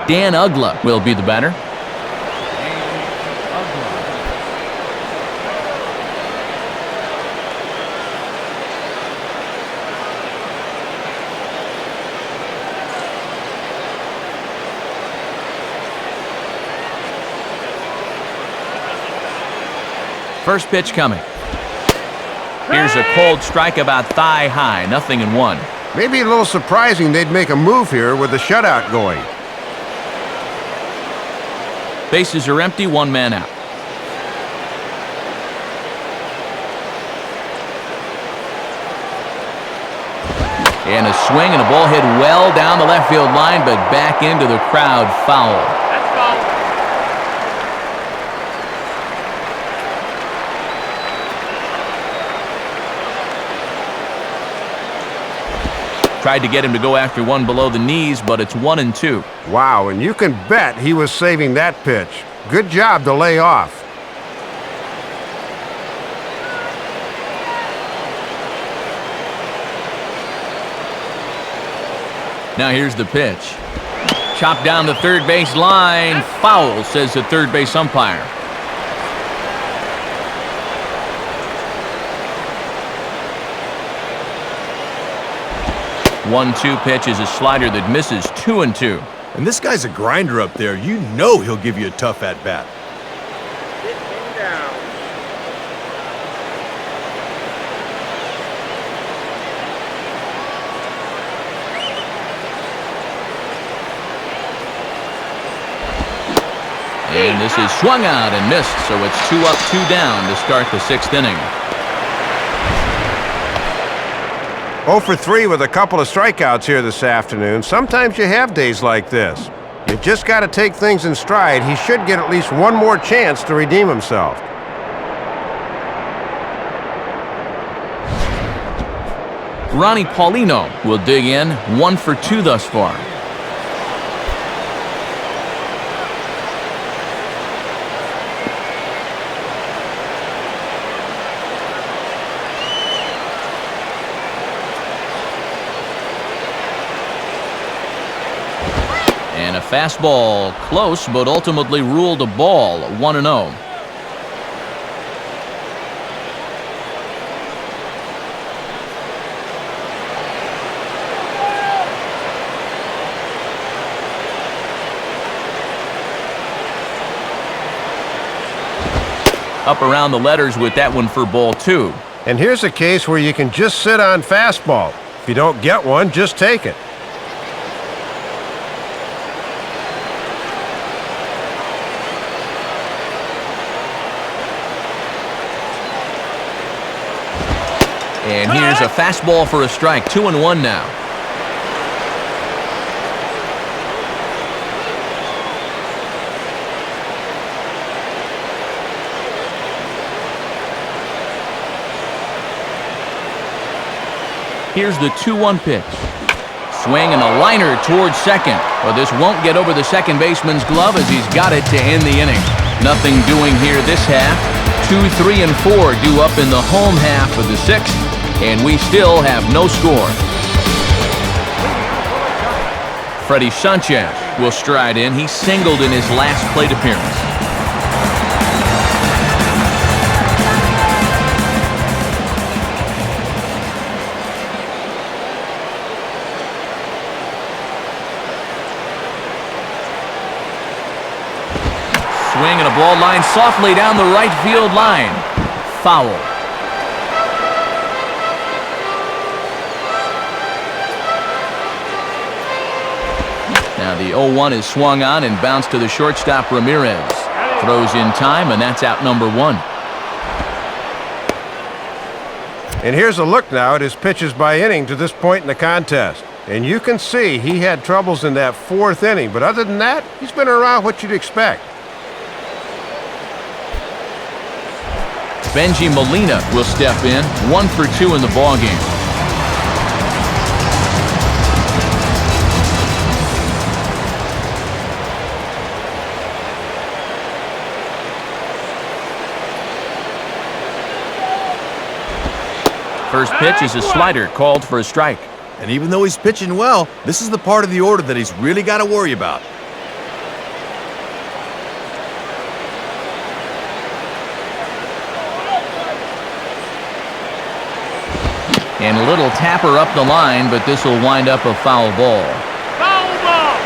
Dan Uggla will be the batter. First pitch coming. Here's a cold strike about thigh high, 0-1. Maybe a little surprising they'd make a move here with the shutout going. Bases are empty, 1 man out. And a swing and a ball hit well down the left field line, but back into the crowd, foul. That's foul. Tried to get him to go after one below the knees, but it's 1-2. Wow, and you can bet he was saving that pitch. Good job to lay off. Now here's the pitch. Chopped down the third base line. Foul, says the third base umpire. 1-2 pitch is a slider that misses 2-2. And this guy's a grinder up there. You know he'll give you a tough at-bat. Get him down. And this is swung out and missed, so it's 2 up, 2 down to start the 6th inning. 0 for 3 with a couple of strikeouts here this afternoon. Sometimes you have days like this. You just got to take things in stride. He should get at least one more chance to redeem himself. Ronnie Paulino will dig in, 1 for 2 thus far. And a fastball close, but ultimately ruled a ball, 1-0. Up around the letters with that one for ball 2. And here's a case where you can just sit on fastball. If you don't get one, just take it. And here's a fastball for a strike, 2-1 now. Here's the 2-1 pitch. Swing and a liner towards second. But this won't get over the second baseman's glove as he's got it to end the inning. Nothing doing here this half. 2, 3, and 4 due up in the home half of the 6th. And we still have no score. Freddie Sanchez will stride in. He singled in his last plate appearance. Swing and a ball line softly down the right field line. Foul. Now the 0-1 is swung on and bounced to the shortstop Ramirez. Throws in time, and that's out number 1. And here's a look now at his pitches by inning to this point in the contest. And you can see he had troubles in that 4th inning, but other than that, he's been around what you'd expect. Benji Molina will step in, 1 for 2 in the ballgame. First pitch is a slider called for a strike. And even though he's pitching well, this is the part of the order that he's really got to worry about. And a little tapper up the line, but this will wind up a foul ball. Foul ball.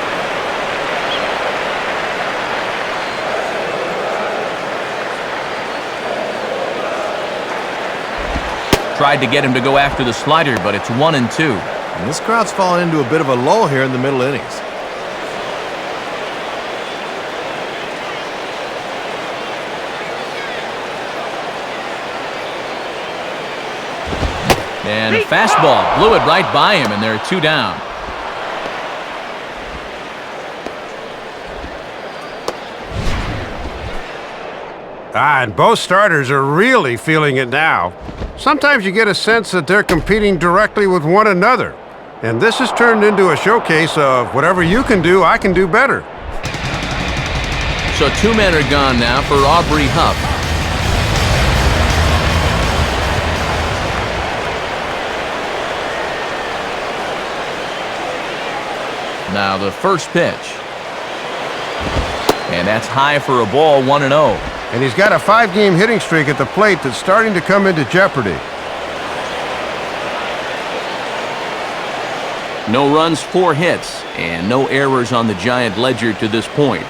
Tried to get him to go after the slider, but it's 1-2. And this crowd's fallen into a bit of a lull here in the middle innings. And a fastball blew it right by him, and there are 2 down. And both starters are really feeling it now. Sometimes you get a sense that they're competing directly with one another. And this has turned into a showcase of whatever you can do, I can do better. So 2 men are gone now for Aubrey Huff. Now the first pitch. And that's high for a ball, 1-0. And he's got a 5-game hitting streak at the plate that's starting to come into jeopardy. No runs, 4 hits, and no errors on the Giant ledger to this point.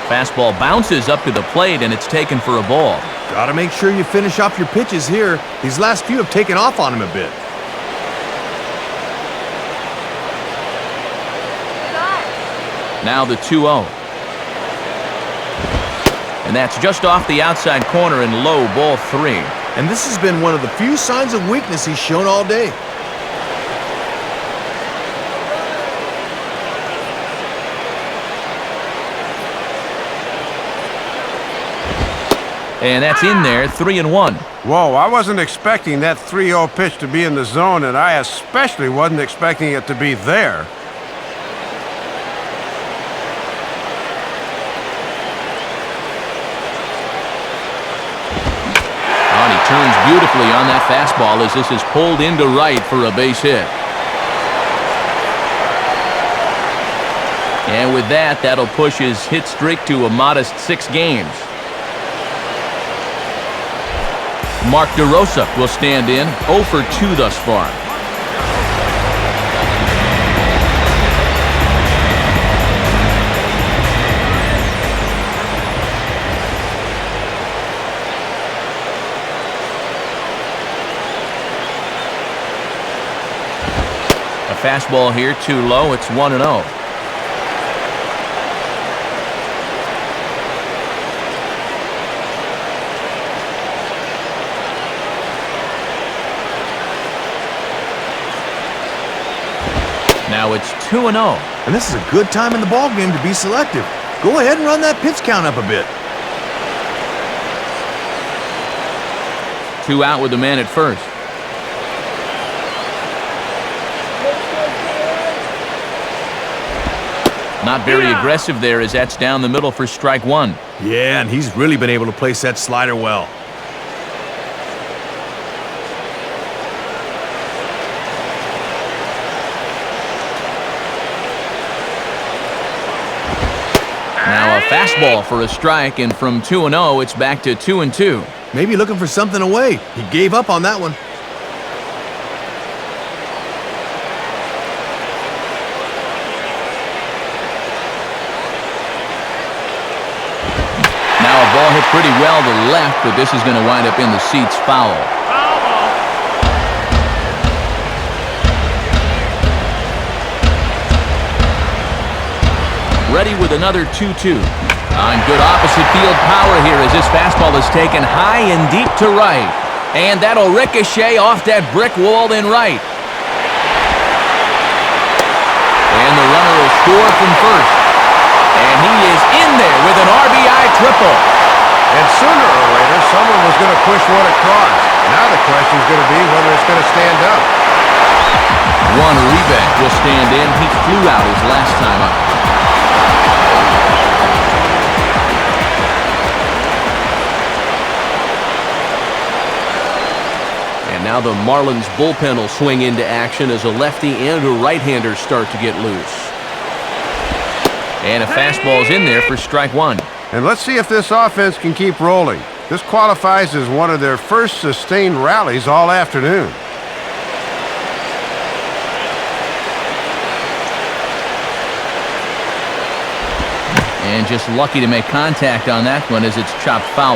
Fastball bounces up to the plate, and it's taken for a ball. Gotta make sure you finish off your pitches here. These last few have taken off on him a bit. Now the 2-0. And that's just off the outside corner and low, ball 3. And this has been one of the few signs of weakness he's shown all day. And that's in there, 3-1. Whoa, I wasn't expecting that 3-0 pitch to be in the zone, and I especially wasn't expecting it to be there. Turns beautifully on that fastball as this is pulled into right for a base hit. And with that, that'll push his hit streak to a modest 6 games. Mark DeRosa will stand in, 0 for 2 thus far. Fastball here, too low. It's 1-0. Now it's 2-0. And this is a good time in the ballgame to be selective. Go ahead and run that pitch count up a bit. 2 out with the man at first. Not very aggressive there as that's down the middle for strike 1. Yeah, and he's really been able to place that slider well. Now a fastball for a strike, and from 2-0, it's back to 2-2. Maybe looking for something away. He gave up on that one. Ball hit pretty well to left, but this is going to wind up in the seats foul. Ready with another 2-2. On good opposite field power here as this fastball is taken high and deep to right. And that'll ricochet off that brick wall in right. And the runner will score from first. And he is in there with an RBI triple. And sooner or later, someone was going to push one across. Now the question is going to be whether it's going to stand up. Juan Uribe will stand in. He flew out his last time up. And now the Marlins bullpen will swing into action as a lefty and a right-hander start to get loose. And a fastball's in there for strike 1. And let's see if this offense can keep rolling. This qualifies as one of their first sustained rallies all afternoon. And just lucky to make contact on that one as it's chopped foul.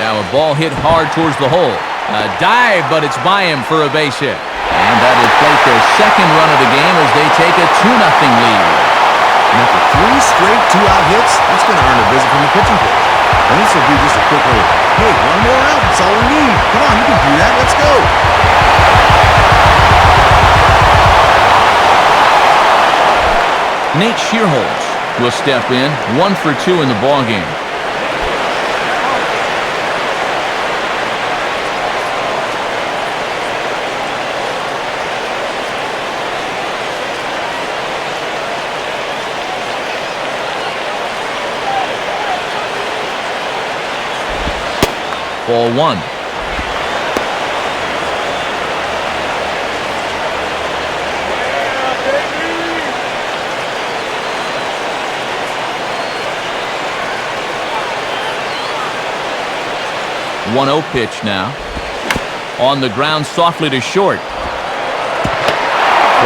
Now a ball hit hard towards the hole. A dive, but it's by him for a base hit. And that will plate their second run of the game as they take a 2-0 lead. And after 3 straight 2-out hits, that's going to earn a visit from the pitching coach. And this will be just a quick little, hey, 1 more out, that's all we need. Come on, you can do that, let's go. Nate Shearholz will step in, 1 for 2 in the ballgame. Ball one. One 0 pitch now. On the ground softly to short. Throw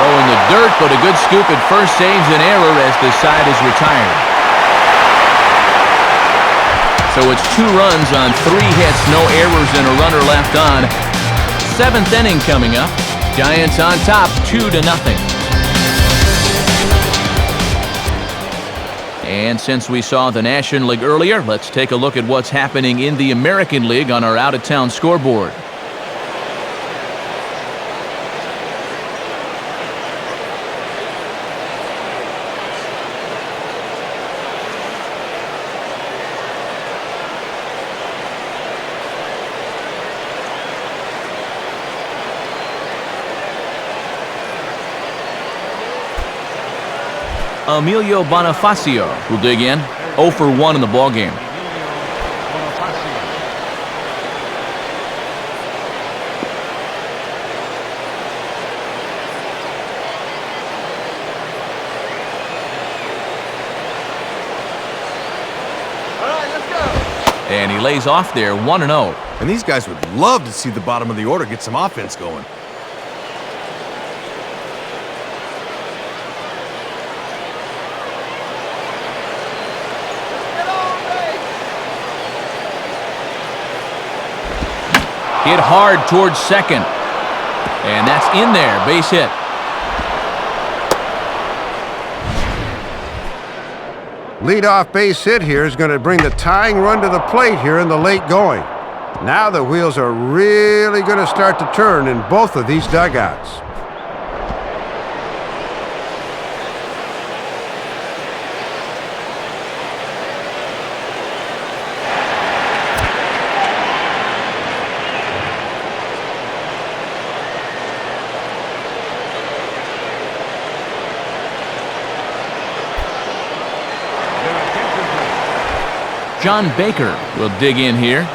in the dirt, but a good scoop at first saves an error as the side is retired. So it's 2 runs on 3 hits, no errors, and a runner left on. 7th inning coming up. Giants on top, 2-0. And since we saw the National League earlier, let's take a look at what's happening in the American League on our out-of-town scoreboard. Emilio Bonifacio will dig in. 0 for 1 in the ballgame. And he lays off there, 1-0. And these guys would love to see the bottom of the order get some offense going. Hit hard towards second. And that's in there. Base hit. Leadoff base hit here is going to bring the tying run to the plate here in the late going. Now the wheels are really going to start to turn in both of these dugouts. John Baker will dig in here.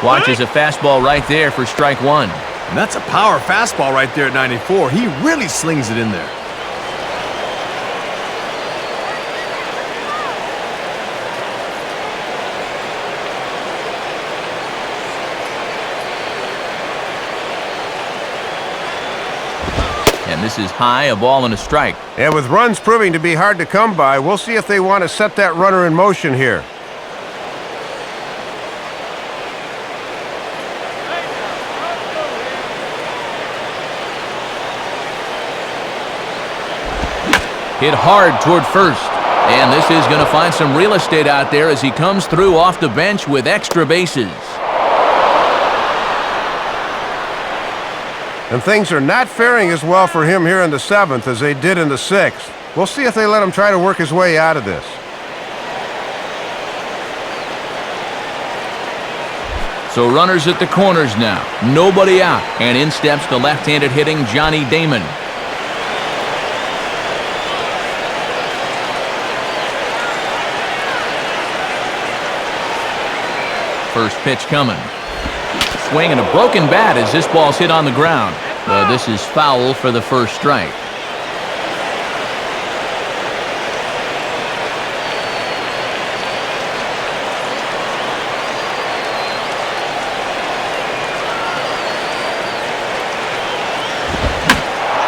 Watches a fastball right there for strike 1. And that's a power fastball right there at 94. He really slings it in there. And this is high, a ball and a strike. And with runs proving to be hard to come by, we'll see if they want to set that runner in motion here. Hit hard toward first. And this is going to find some real estate out there as he comes through off the bench with extra bases. And things are not faring as well for him here in the 7th as they did in the 6th. We'll see if they let him try to work his way out of this. So runners at the corners now. Nobody out. And in steps the left-handed hitting Johnny Damon. First pitch coming. Swing and a broken bat as this ball's hit on the ground. But this is foul for the first strike.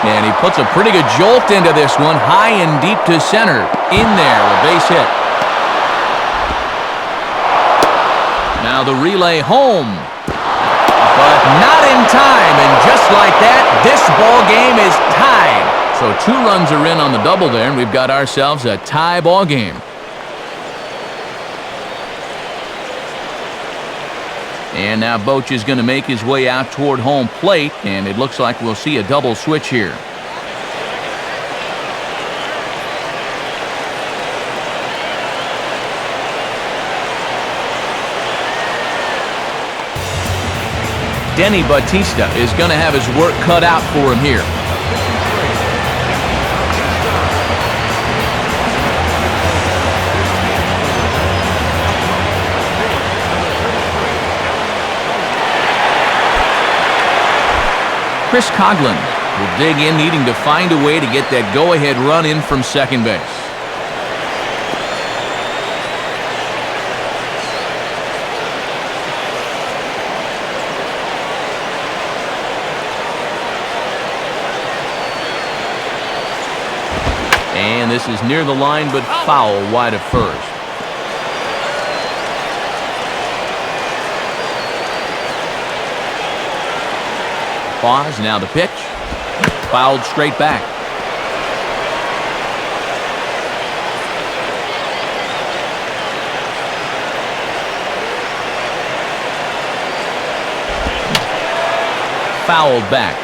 And he puts a pretty good jolt into this one, high and deep to center. In there, a base hit. Now the relay home. But not in time, and just like that, this ball game is tied. So 2 runs are in on the double there, and we've got ourselves a tie ball game. And now Boch is going to make his way out toward home plate, and it looks like we'll see a double switch here. Denny Bautista is going to have his work cut out for him here. Chris Coughlin will dig in, needing to find a way to get that go-ahead run in from second base. And this is near the line, but foul wide of first. Pause, now the pitch. Fouled straight back. Fouled back.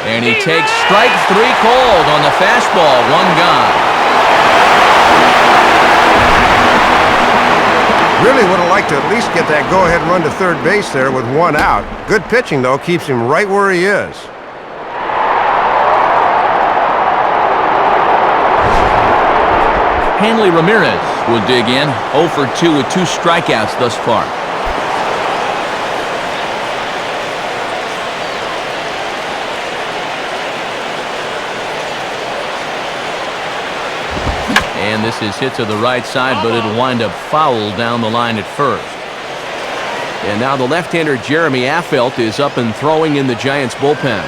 And he takes strike three called on the fastball. One gone. Really would have liked to at least get that go-ahead run to third base there with one out. Good pitching, though, keeps him right where he is. Hanley Ramirez will dig in. 0 for 2 with 2 strikeouts thus far. And this is hit to the right side, but it'll wind up foul down the line at first. And now the left-hander Jeremy Affeldt is up and throwing in the Giants bullpen.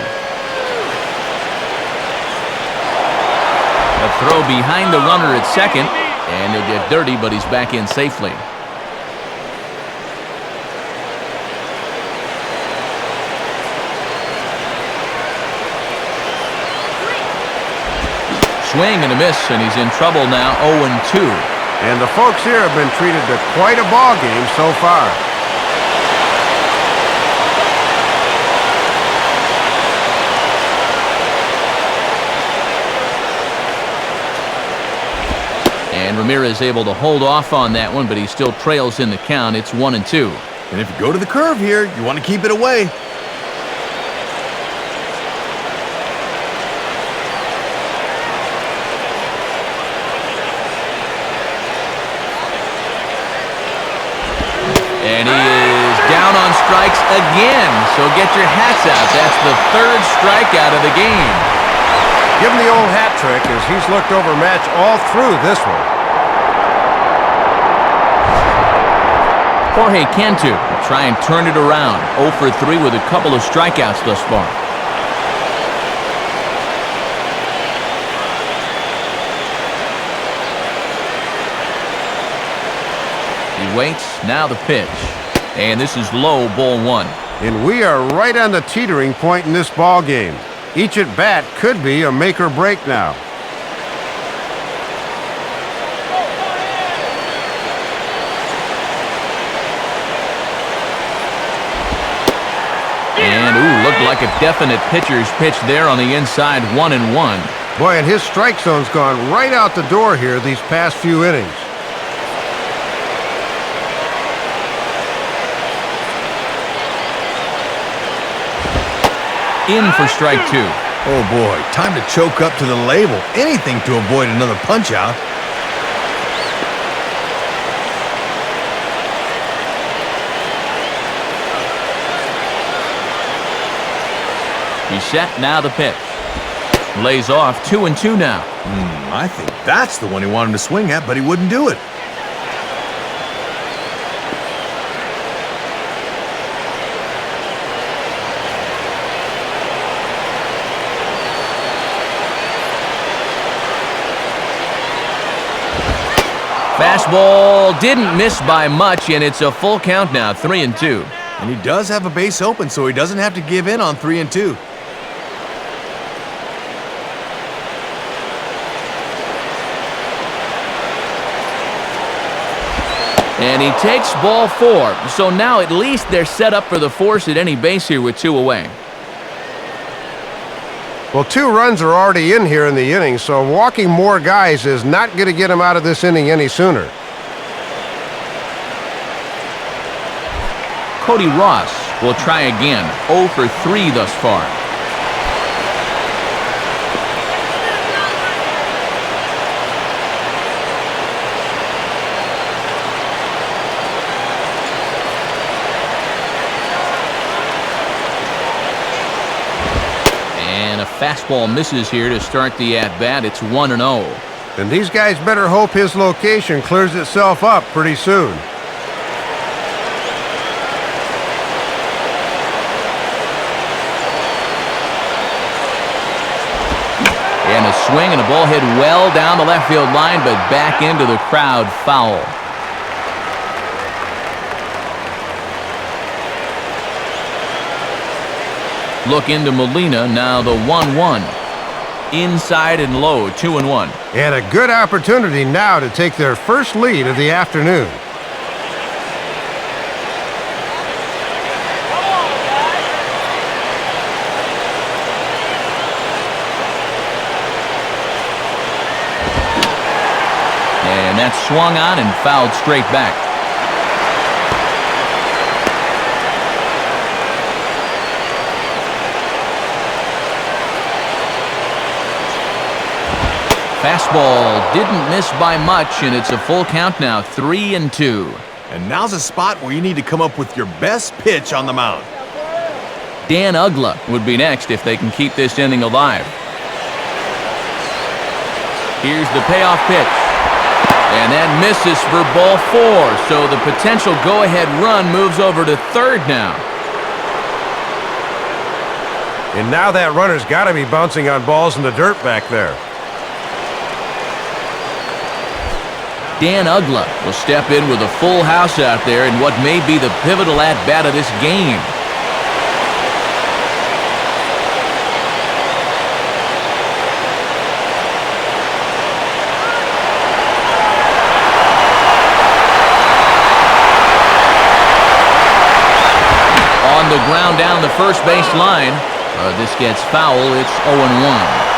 A throw behind the runner at second, and he'll get dirty, but he's back in safely. Swing and a miss, and he's in trouble now, 0-2. And the folks here have been treated to quite a ball game so far. And Ramirez able to hold off on that one, but he still trails in the count. It's 1-2. And if you go to the curve here, you want to keep it away. And he is down on strikes again, so get your hats out. That's the 3rd strikeout of the game. Give him the old hat trick as he's looked over match all through this one. Jorge Cantu will try and turn it around. 0 for 3 with a couple of strikeouts thus far. He waits, now the pitch. And this is low, ball 1. And we are right on the teetering point in this ball game. Each at bat could be a make or break now. And looked like a definite pitcher's pitch there on the inside, 1-1. Boy, and his strike zone's gone right out the door here these past few innings. In for strike 2. Oh boy, time to choke up to the label. Anything to avoid another punch out. He's set, now the pitch. Lays off, 2-2 now. I think that's the one he wanted to swing at, but he wouldn't do it. Fastball didn't miss by much, and it's a full count now, 3-2. And he does have a base open, so he doesn't have to give in on 3-2. And he takes ball 4. So now at least they're set up for the force at any base here with 2 away. Well, 2 runs are already in here in the inning, so walking more guys is not going to get him out of this inning any sooner. Cody Ross will try again. 0 for 3 thus far. And a fastball misses here to start the at-bat. It's 1-0. And these guys better hope his location clears itself up pretty soon. And a swing and a ball hit well down the left field line, but back into the crowd, foul. Look into Molina, now the 1-1. Inside and low, 2-1. And a good opportunity now to take their first lead of the afternoon. And that's swung on and fouled straight back. Fastball didn't miss by much, and it's a full count now, 3-2. And now's a spot where you need to come up with your best pitch on the mound. Dan Uggla would be next if they can keep this inning alive. Here's the payoff pitch. And that misses for ball 4, so the potential go-ahead run moves over to third now. And now that runner's got to be bouncing on balls in the dirt back there. Dan Uggla will step in with a full house out there in what may be the pivotal at-bat of this game. On the ground down the first base line. This gets foul. It's 0-1.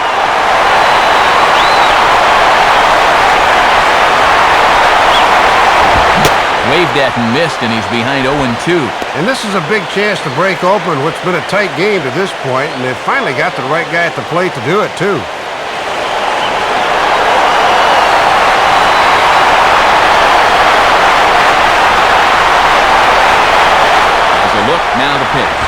Waved at and missed, and he's behind 0-2. And this is a big chance to break open what's been a tight game to this point, and they've finally got the right guy at the plate to do it, too. As a look, now the pitch.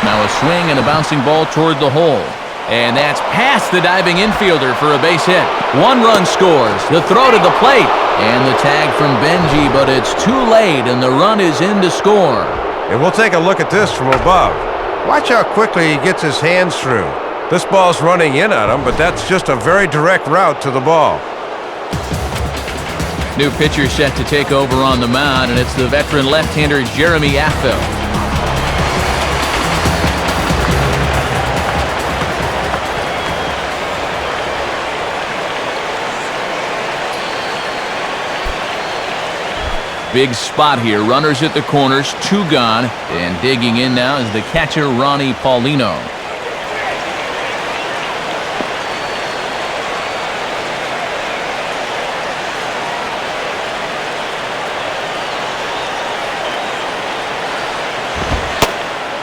Now a swing and a bouncing ball toward the hole. And that's past the diving infielder for a base hit. 1 run scores. The throw to the plate. And the tag from Benji, but it's too late, and the run is in to score. And we'll take a look at this from above. Watch how quickly he gets his hands through. This ball's running in at him, but that's just a very direct route to the ball. New pitcher set to take over on the mound, and it's the veteran left-hander Jeremy Affeldt. Big spot here. Runners at the corners, 2 gone. And digging in now is the catcher, Ronnie Paulino.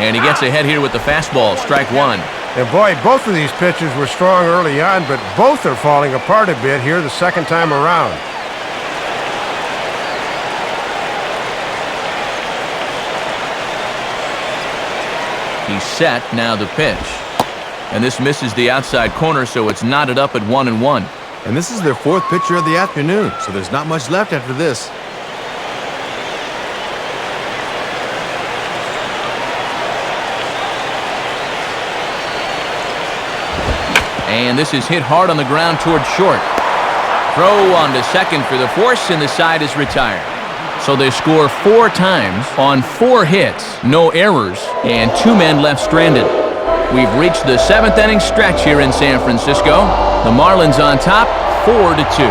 And he gets ahead here with the fastball, strike 1. And boy, both of these pitchers were strong early on, but both are falling apart a bit here the second time around. He's set, now the pitch. And this misses the outside corner, so it's knotted up at 1-1. And this is their 4th pitcher of the afternoon, so there's not much left after this. And this is hit hard on the ground toward short. Throw on to second for the force, and the side is retired. So they score 4 times on 4 hits, no errors, and 2 men left stranded. We've reached the 7th inning stretch here in San Francisco. The Marlins on top, 4-2.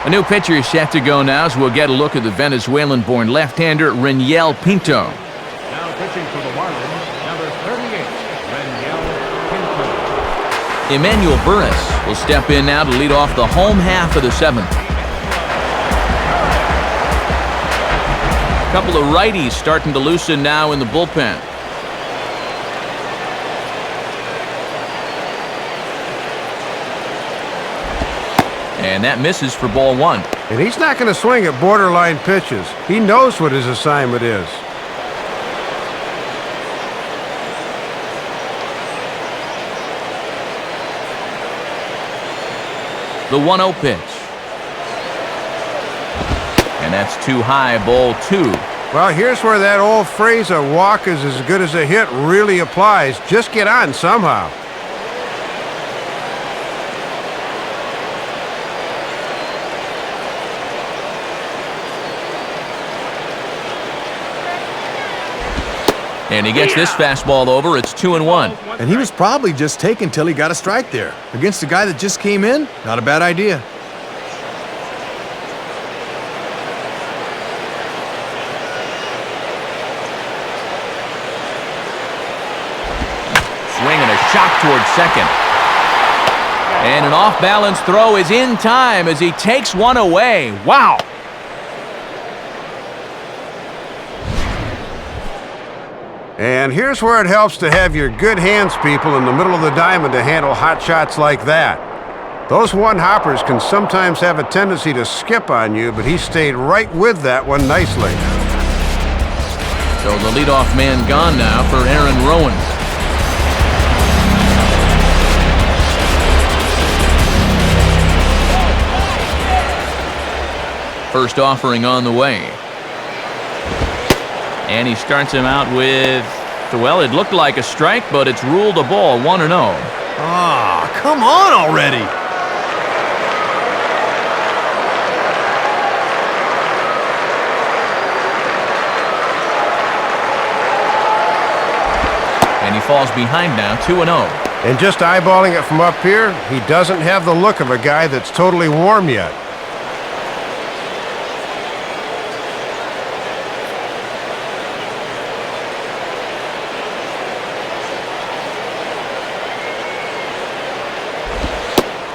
A new pitcher is set to go now, as we'll get a look at the Venezuelan-born left-hander Reniel Pinto. Now pitching for the Marlins, number Emmanuel Burris will step in now to lead off the home half of the 7th. A couple of righties starting to loosen now in the bullpen. And that misses for ball 1. And he's not going to swing at borderline pitches. He knows what his assignment is. The 1-0 pitch. And that's too high, ball 2. Well, here's where that old phrase, a walk is as good as a hit, really applies. Just get on somehow. And he gets this fastball over. It's 2-1. And he was probably just taken till he got a strike there. Against a guy that just came in, not a bad idea. Swinging a shot towards second. And an off-balance throw is in time as he takes one away. Wow. And here's where it helps to have your good hands people in the middle of the diamond to handle hot shots like that. Those one-hoppers can sometimes have a tendency to skip on you, but he stayed right with that one nicely. So the leadoff man gone now for Aaron Rowan. First offering on the way. And he starts him out with, well, it looked like a strike, but it's ruled a ball, 1-0. Ah, come on already. And he falls behind now, 2-0. And just eyeballing it from up here, he doesn't have the look of a guy that's totally warm yet.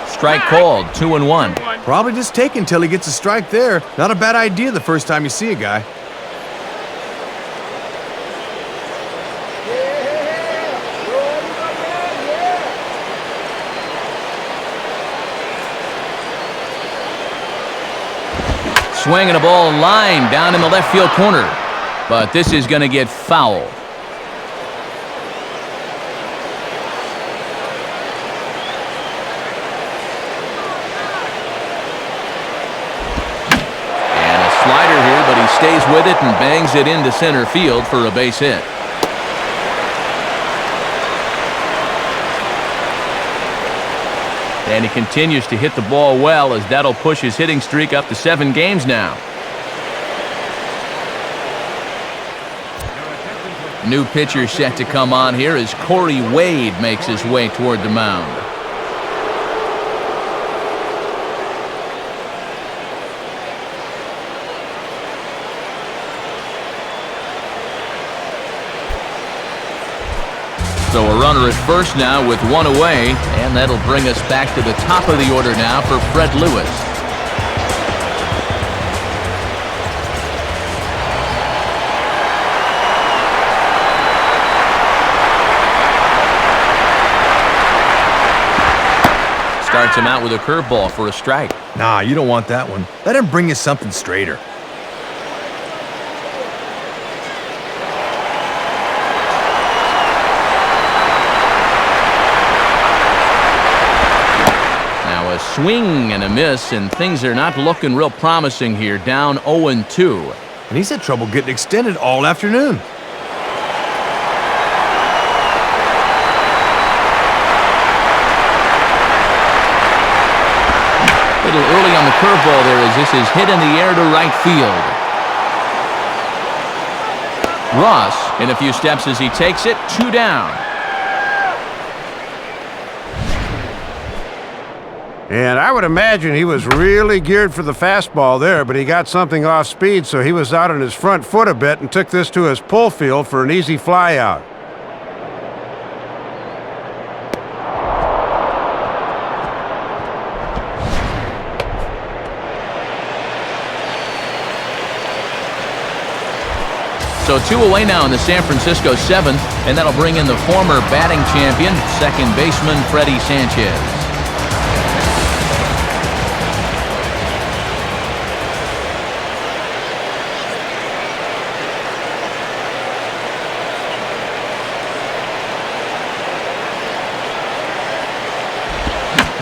Strike called, 2-1. Probably just taken till he gets a strike there. Not a bad idea the first time you see a guy. Swinging a ball line down in the left field corner. But this is going to get foul. Slider here, but he stays with it and bangs it into center field for a base hit. And he continues to hit the ball well, as that'll push his hitting streak up to 7 games now. New pitcher set to come on here as Corey Wade makes his way toward the mound. So a runner at first now with 1 away, and that'll bring us back to the top of the order now for Fred Lewis. Starts him out with a curveball for a strike. Nah, you don't want that one. Let him bring you something straighter. Swing and a miss, and things are not looking real promising here, down 0-2. And he's had trouble getting extended all afternoon. Little early on the curveball there as this is hit in the air to right field. Ross in a few steps as he takes it, 2 down. And I would imagine he was really geared for the fastball there, but he got something off speed, so he was out on his front foot a bit and took this to his pull field for an easy fly out. So 2 away now in the San Francisco 7th, and that'll bring in the former batting champion, second baseman Freddie Sanchez.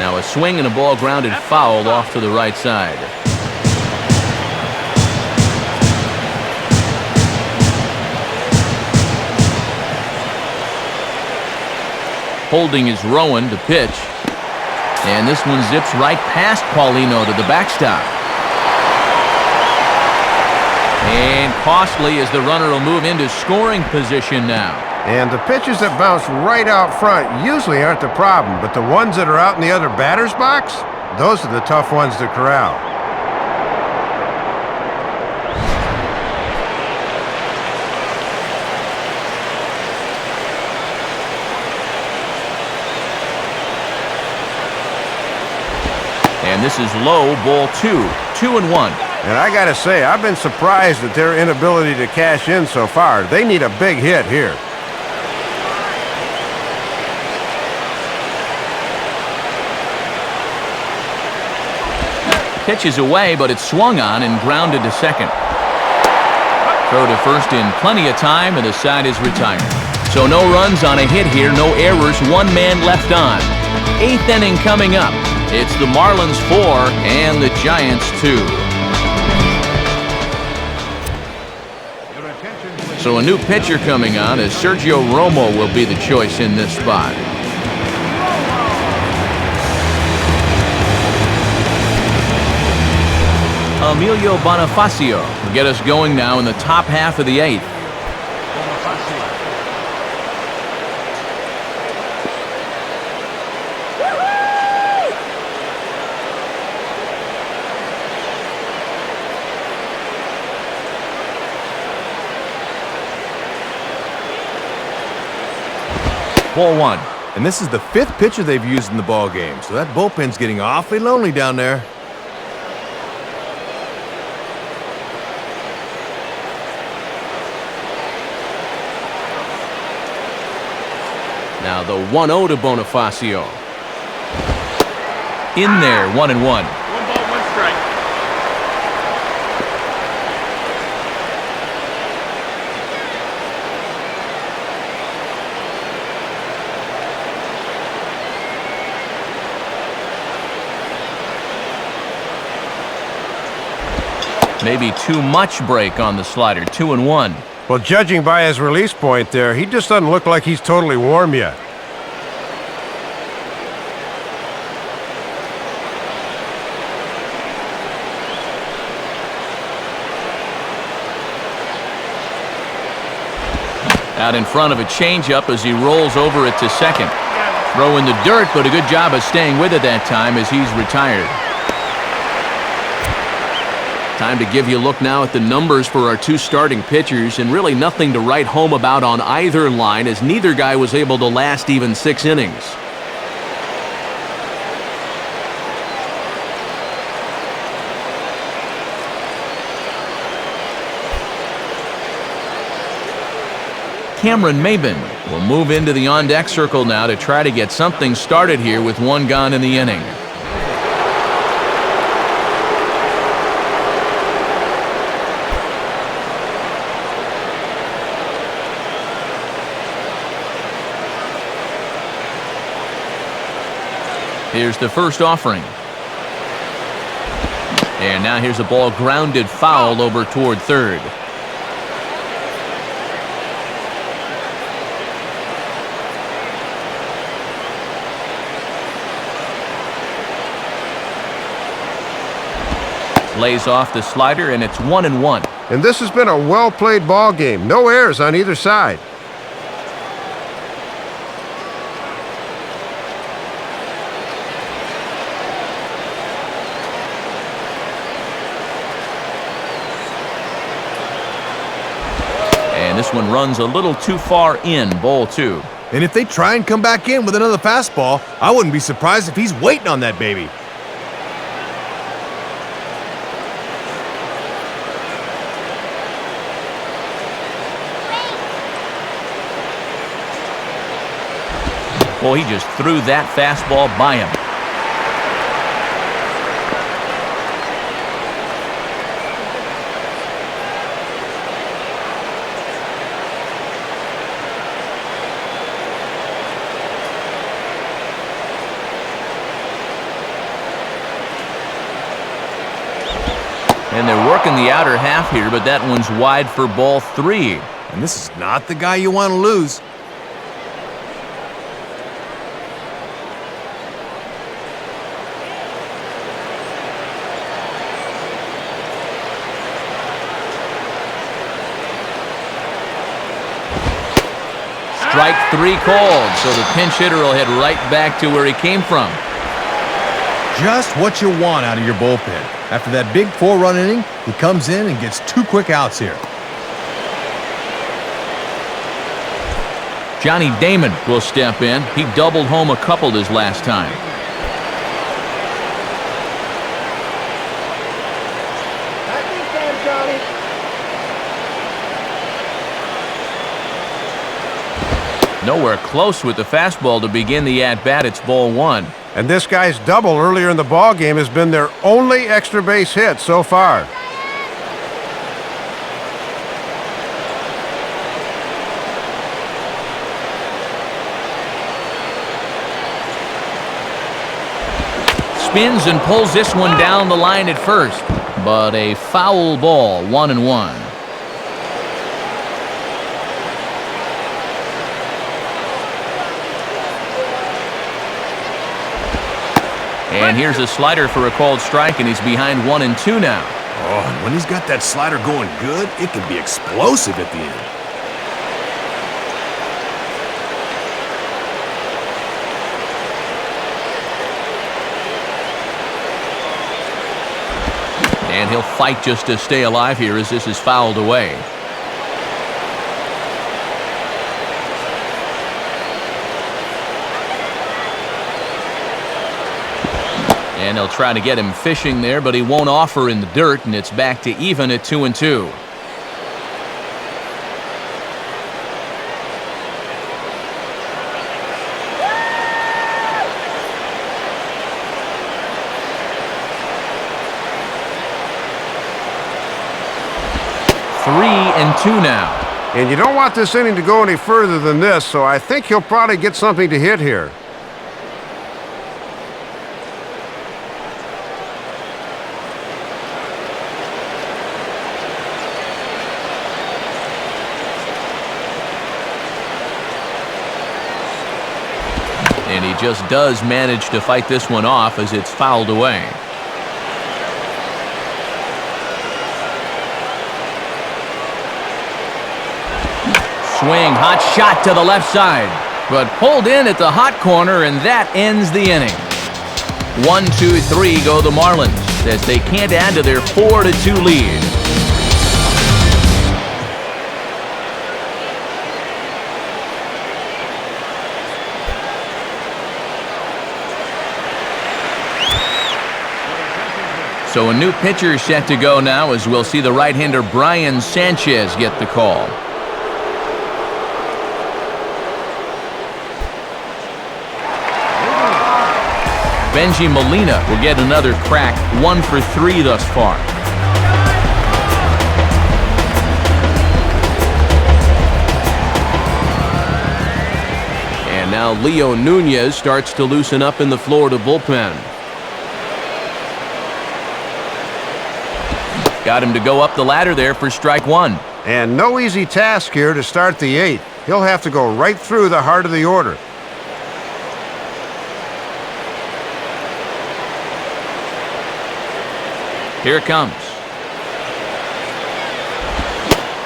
Now a swing and a ball grounded foul off to the right side. Holding is Rowan to pitch. And this one zips right past Paulino to the backstop. And costly as the runner will move into scoring position now. And the pitches that bounce right out front usually aren't the problem, but the ones that are out in the other batter's box, those are the tough ones to corral. And this is low, ball 2, 2-1. And I gotta say, I've been surprised at their inability to cash in so far. They need a big hit here. Pitch is away, but it's swung on and grounded to second. Throw to first in plenty of time, and the side is retired. So no runs on a hit here, no errors, 1 man left on. 8th inning coming up. It's the Marlins 4 and the Giants 2. So a new pitcher coming on as Sergio Romo will be the choice in this spot. Emilio Bonifacio will get us going now in the top half of the 8th. Ball 1. And this is the 5th pitcher they've used in the ball game, so that bullpen's getting awfully lonely down there. Now the 1-0 to Bonifacio. In there, 1-1. 1 ball, 1 strike. Maybe too much break on the slider, 2-1. Well, judging by his release point there, he just doesn't look like he's totally warm yet. Out in front of a changeup as he rolls over it to second. Throw in the dirt, but a good job of staying with it that time as he's retired. Time to give you a look now at the numbers for our 2 starting pitchers, and really nothing to write home about on either line as neither guy was able to last even 6 innings. Cameron Maybin will move into the on-deck circle now to try to get something started here with 1 gone in the inning. Here's the first offering. And now here's a ball grounded foul over toward third. Lays off the slider, and it's 1-1. And this has been a well-played ball game. No errors on either side. And this one runs a little too far in, ball 2. And if they try and come back in with another fastball, I wouldn't be surprised if he's waiting on that baby. Oh, he just threw that fastball by him. And they're working the outer half here, but that one's wide for ball 3. And this is not the guy you want to lose. Strike 3 called, so the pinch hitter will head right back to where he came from. Just what you want out of your bullpen. After that big 4-run inning, he comes in and gets 2 quick outs here. Johnny Damon will step in. He doubled home a couple his last time. Nowhere close with the fastball to begin the at-bat. It's ball 1. And this guy's double earlier in the ball game has been their only extra base hit so far. Spins and pulls this one down the line at first, but a foul ball, 1-1. And here's a slider for a called strike, and he's behind 1-2 now. Oh, and when he's got that slider going good, it can be explosive at the end. And he'll fight just to stay alive here as this is fouled away. And they'll try to get him fishing there, but he won't offer in the dirt, and it's back to even at 2-2. Three and 2 now. And you don't want this inning to go any further than this, so I think he'll probably get something to hit here. And he just does manage to fight this one off as it's fouled away. Swing, hot shot to the left side, but pulled in at the hot corner, and that ends the inning. 1-2-3 go the Marlins as they can't add to their 4-2 lead. So a new pitcher set to go now as we'll see the right-hander Brian Sanchez get the call. Benji Molina will get another crack, 1 for 3 thus far. And now Leo Nunez starts to loosen up in the Florida bullpen. Got him to go up the ladder there for strike 1. And no easy task here to start the 8th. He'll have to go right through the heart of the order. Here it comes.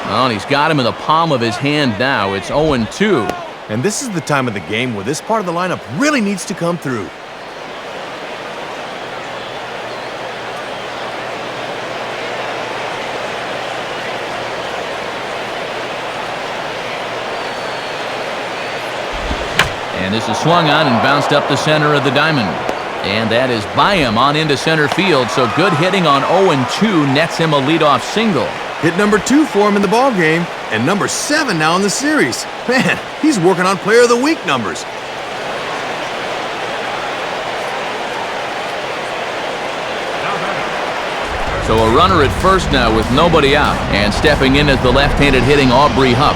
Well, and he's got him in the palm of his hand now. It's 0-2. And this is the time of the game where this part of the lineup really needs to come through. And this is swung on and bounced up the center of the diamond. And that is by him on into center field, so good hitting on 0-2 nets him a leadoff single. Hit number 2 for him in the ball game, and number 7 now in the series. Man, he's working on Player of the Week numbers. So a runner at first now with nobody out. And stepping in is the left-handed hitting Aubrey Hupp.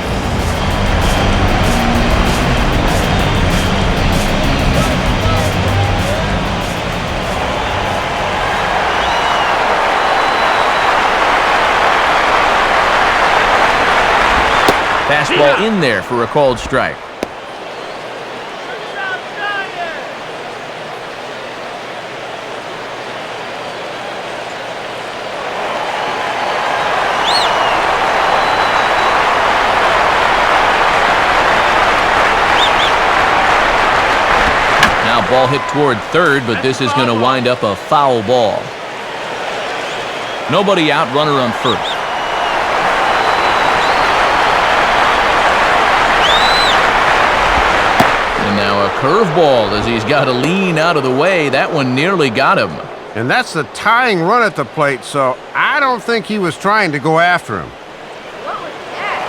Fastball in there for a called strike. Now ball hit toward third, but this is going to wind up a foul ball. Nobody out, runner on first. Now a curveball as he's got to lean out of the way. That one nearly got him. And that's the tying run at the plate, so I don't think he was trying to go after him. What was that?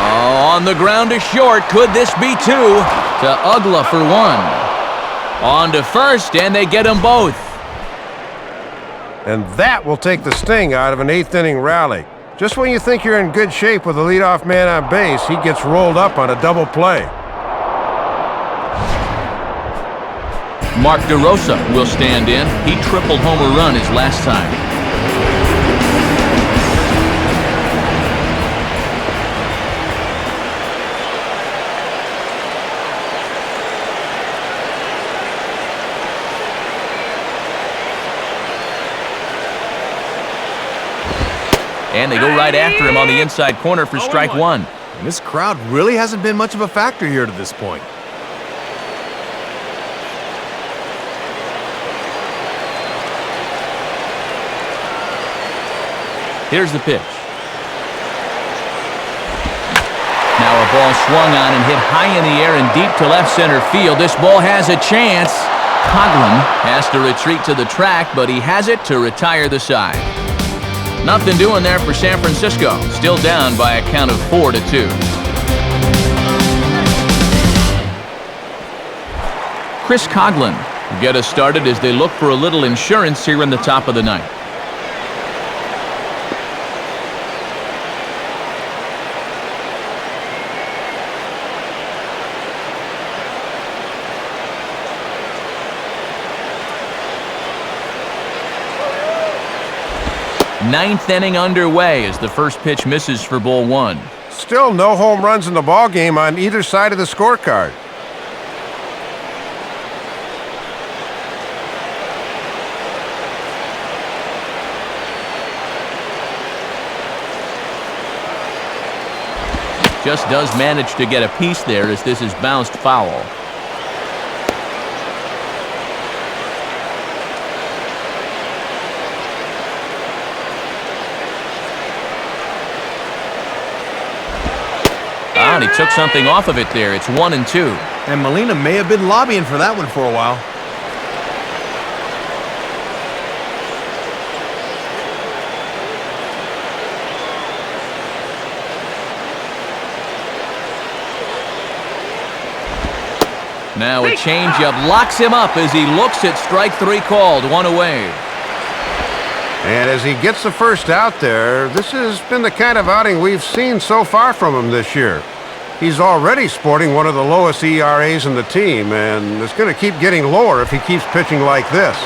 Oh, on the ground to short. Could this be two? To Ugla for one. On to first, and they get them both. And that will take the sting out of an eighth-inning rally. Just when you think you're in good shape with a leadoff man on base, he gets rolled up on a double play. Mark DeRosa will stand in. He tripled home run his last time. And they go right after him on the inside corner for strike one. And this crowd really hasn't been much of a factor here to this point. Here's the pitch. Now a ball swung on and hit high in the air and deep to left center field. This ball has a chance. Coughlin has to retreat to the track, but he has it to retire the side. Nothing doing there for San Francisco. Still down by a count of 4-2. Chris Coughlin will get us started as they look for a little insurance here in the top of the ninth. Ninth inning underway as the first pitch misses for ball one. Still no home runs in the ballgame on either side of the scorecard. Just does manage to get a piece there as this is bounced foul. And he took something off of it there. It's 1-2. And Molina may have been lobbying for that one for a while. Now a changeup locks him up as he looks at strike three called. One away. And as he gets the first out there, this has been the kind of outing we've seen so far from him this year. He's already sporting one of the lowest ERAs in the team, and it's going to keep getting lower if he keeps pitching like this.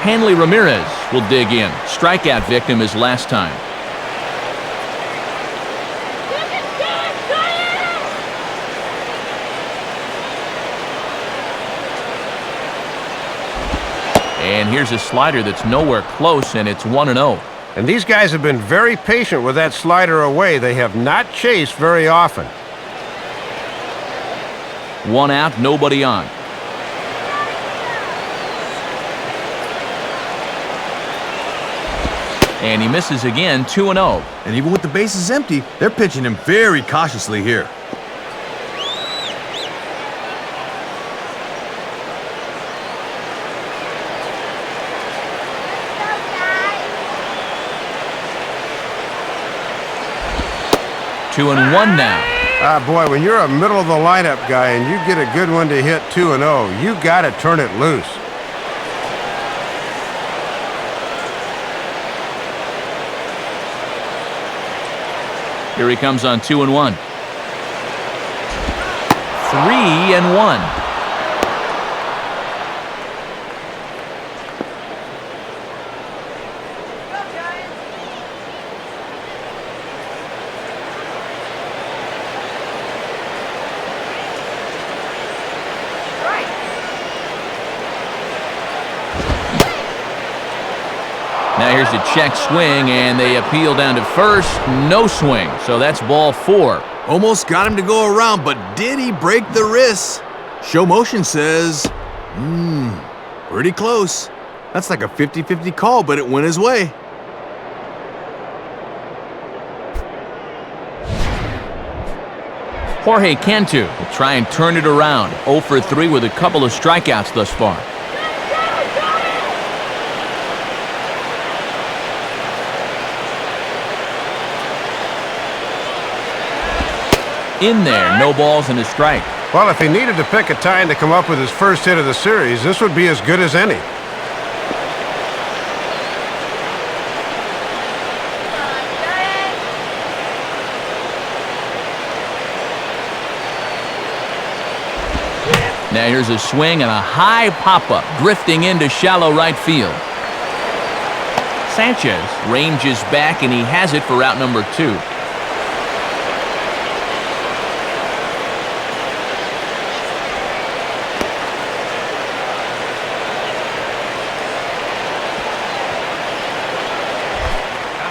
Hanley Ramirez will dig in. Strikeout victim his last time. And here's a slider that's nowhere close, and it's 1-0. And these guys have been very patient with that slider away. They have not chased very often. One out, nobody on. And he misses again, 2-0. And even with the bases empty, they're pitching him very cautiously here. Go, guys. 2-1 now. Boy, when you're a middle-of-the-lineup guy and you get a good one to hit 2-0, you got to turn it loose. Here he comes on 2-1. 3-1. Now here's a check swing, and they appeal down to first. No swing, so that's ball 4. Almost got him to go around, but did he break the wrist? Show motion says, pretty close. That's like a 50-50 call, but it went his way. Jorge Cantu will try and turn it around. 0 for 3 with a couple of strikeouts thus far. In there, no balls and a strike. Well, if he needed to pick a time to come up with his first hit of the series, this would be as good as any. Now here's a swing and a high pop-up, drifting into shallow right field. Sanchez ranges back, and he has it for out number 2.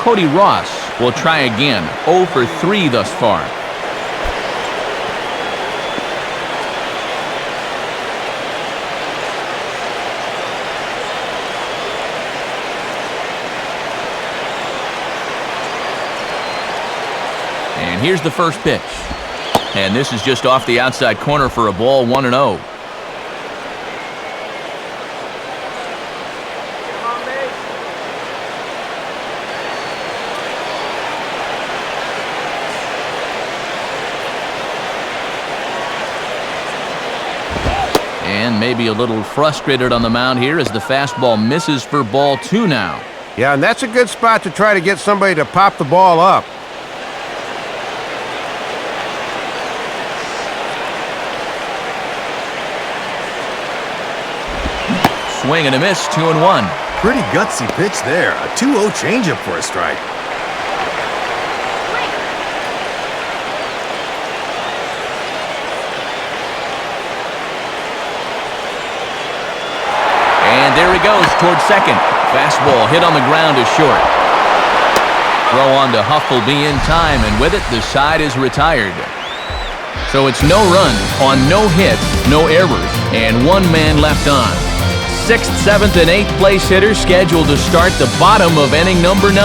Cody Ross will try again. 0 for 3 thus far. And here's the first pitch. And this is just off the outside corner for a ball, 1-0. And maybe a little frustrated on the mound here as the fastball misses for ball 2 now. Yeah, and that's a good spot to try to get somebody to pop the ball up. Swing and a miss, 2-1. Pretty gutsy pitch there. A 2-0 changeup for a strike. And there he goes towards second. Fastball hit on the ground to short. Throw on to Huff will be in time, and with it, the side is retired. So it's no runs on no hits, no errors, and 1 man left on. 6th, 7th, and 8th place hitters scheduled to start the bottom of inning number 9.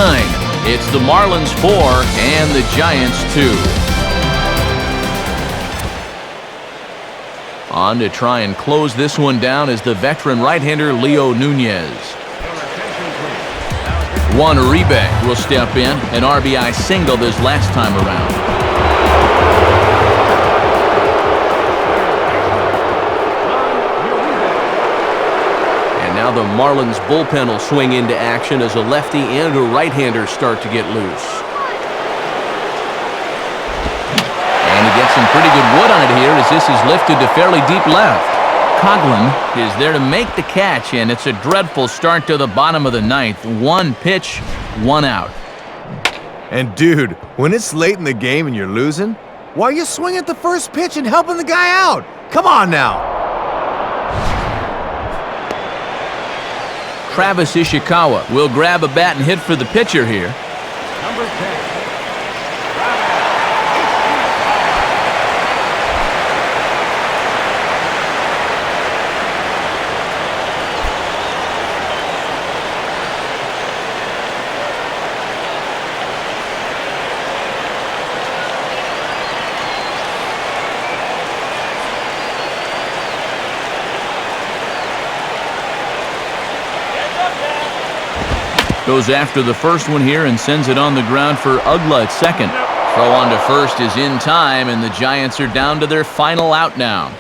It's the Marlins 4 and the Giants 2. On to try and close this one down is the veteran right-hander Leo Nunez. Juan Uribe will step in, an RBI single this last time around. Now the Marlins bullpen will swing into action as a lefty and a right-hander start to get loose. And he gets some pretty good wood on it here as this is lifted to fairly deep left. Coughlin is there to make the catch, and it's a dreadful start to the bottom of the 9th. 1 pitch, 1 out. And dude, when it's late in the game and you're losing, why are you swinging at the first pitch and helping the guy out? Come on now. Travis Ishikawa will grab a bat and hit for the pitcher here. Number 10. Goes after the first one here and sends it on the ground for Ugla at second. Throw on to first is in time, and the Giants are down to their final out now.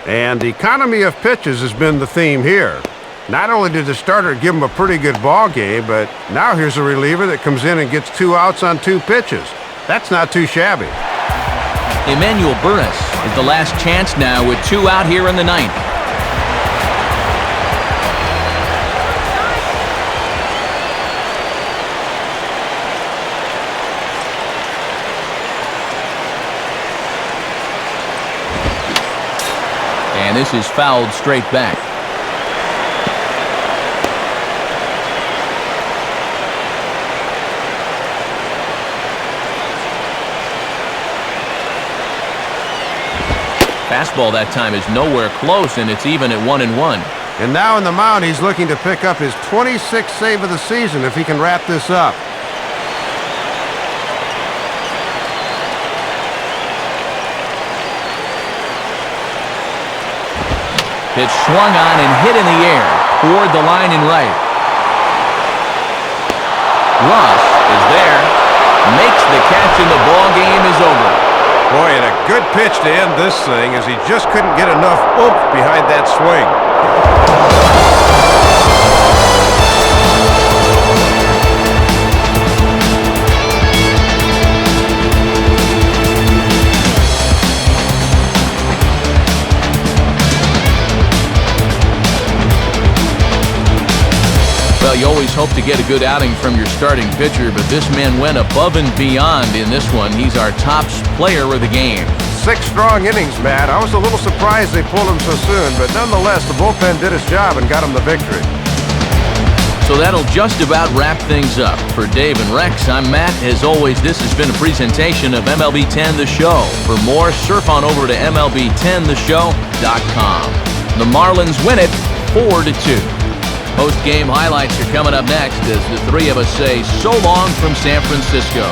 And the economy of pitches has been the theme here. Not only did the starter give him a pretty good ball game, but now here's a reliever that comes in and gets 2 outs on 2 pitches. That's not too shabby. Emmanuel Burris is the last chance now with 2 out here in the 9th. And this is fouled straight back. Fastball that time is nowhere close, and it's even at 1-1. And now in the mound, he's looking to pick up his 26th save of the season if he can wrap this up. Pitch swung on and hit in the air toward the line and right. Ross is there, makes the catch, and the ball game is over. Boy, and a good pitch to end this thing as he just couldn't get enough oomph behind that swing. Well, you always hope to get a good outing from your starting pitcher, but this man went above and beyond in this one. He's our top player of the game. 6 strong innings, Matt. I was a little surprised they pulled him so soon, but nonetheless, the bullpen did its job and got him the victory. So that'll just about wrap things up. For Dave and Rex, I'm Matt. As always, this has been a presentation of MLB 10 The Show. For more, surf on over to MLB10theshow.com. The Marlins win it 4-2. Post-game highlights are coming up next as the 3 of us say so long from San Francisco.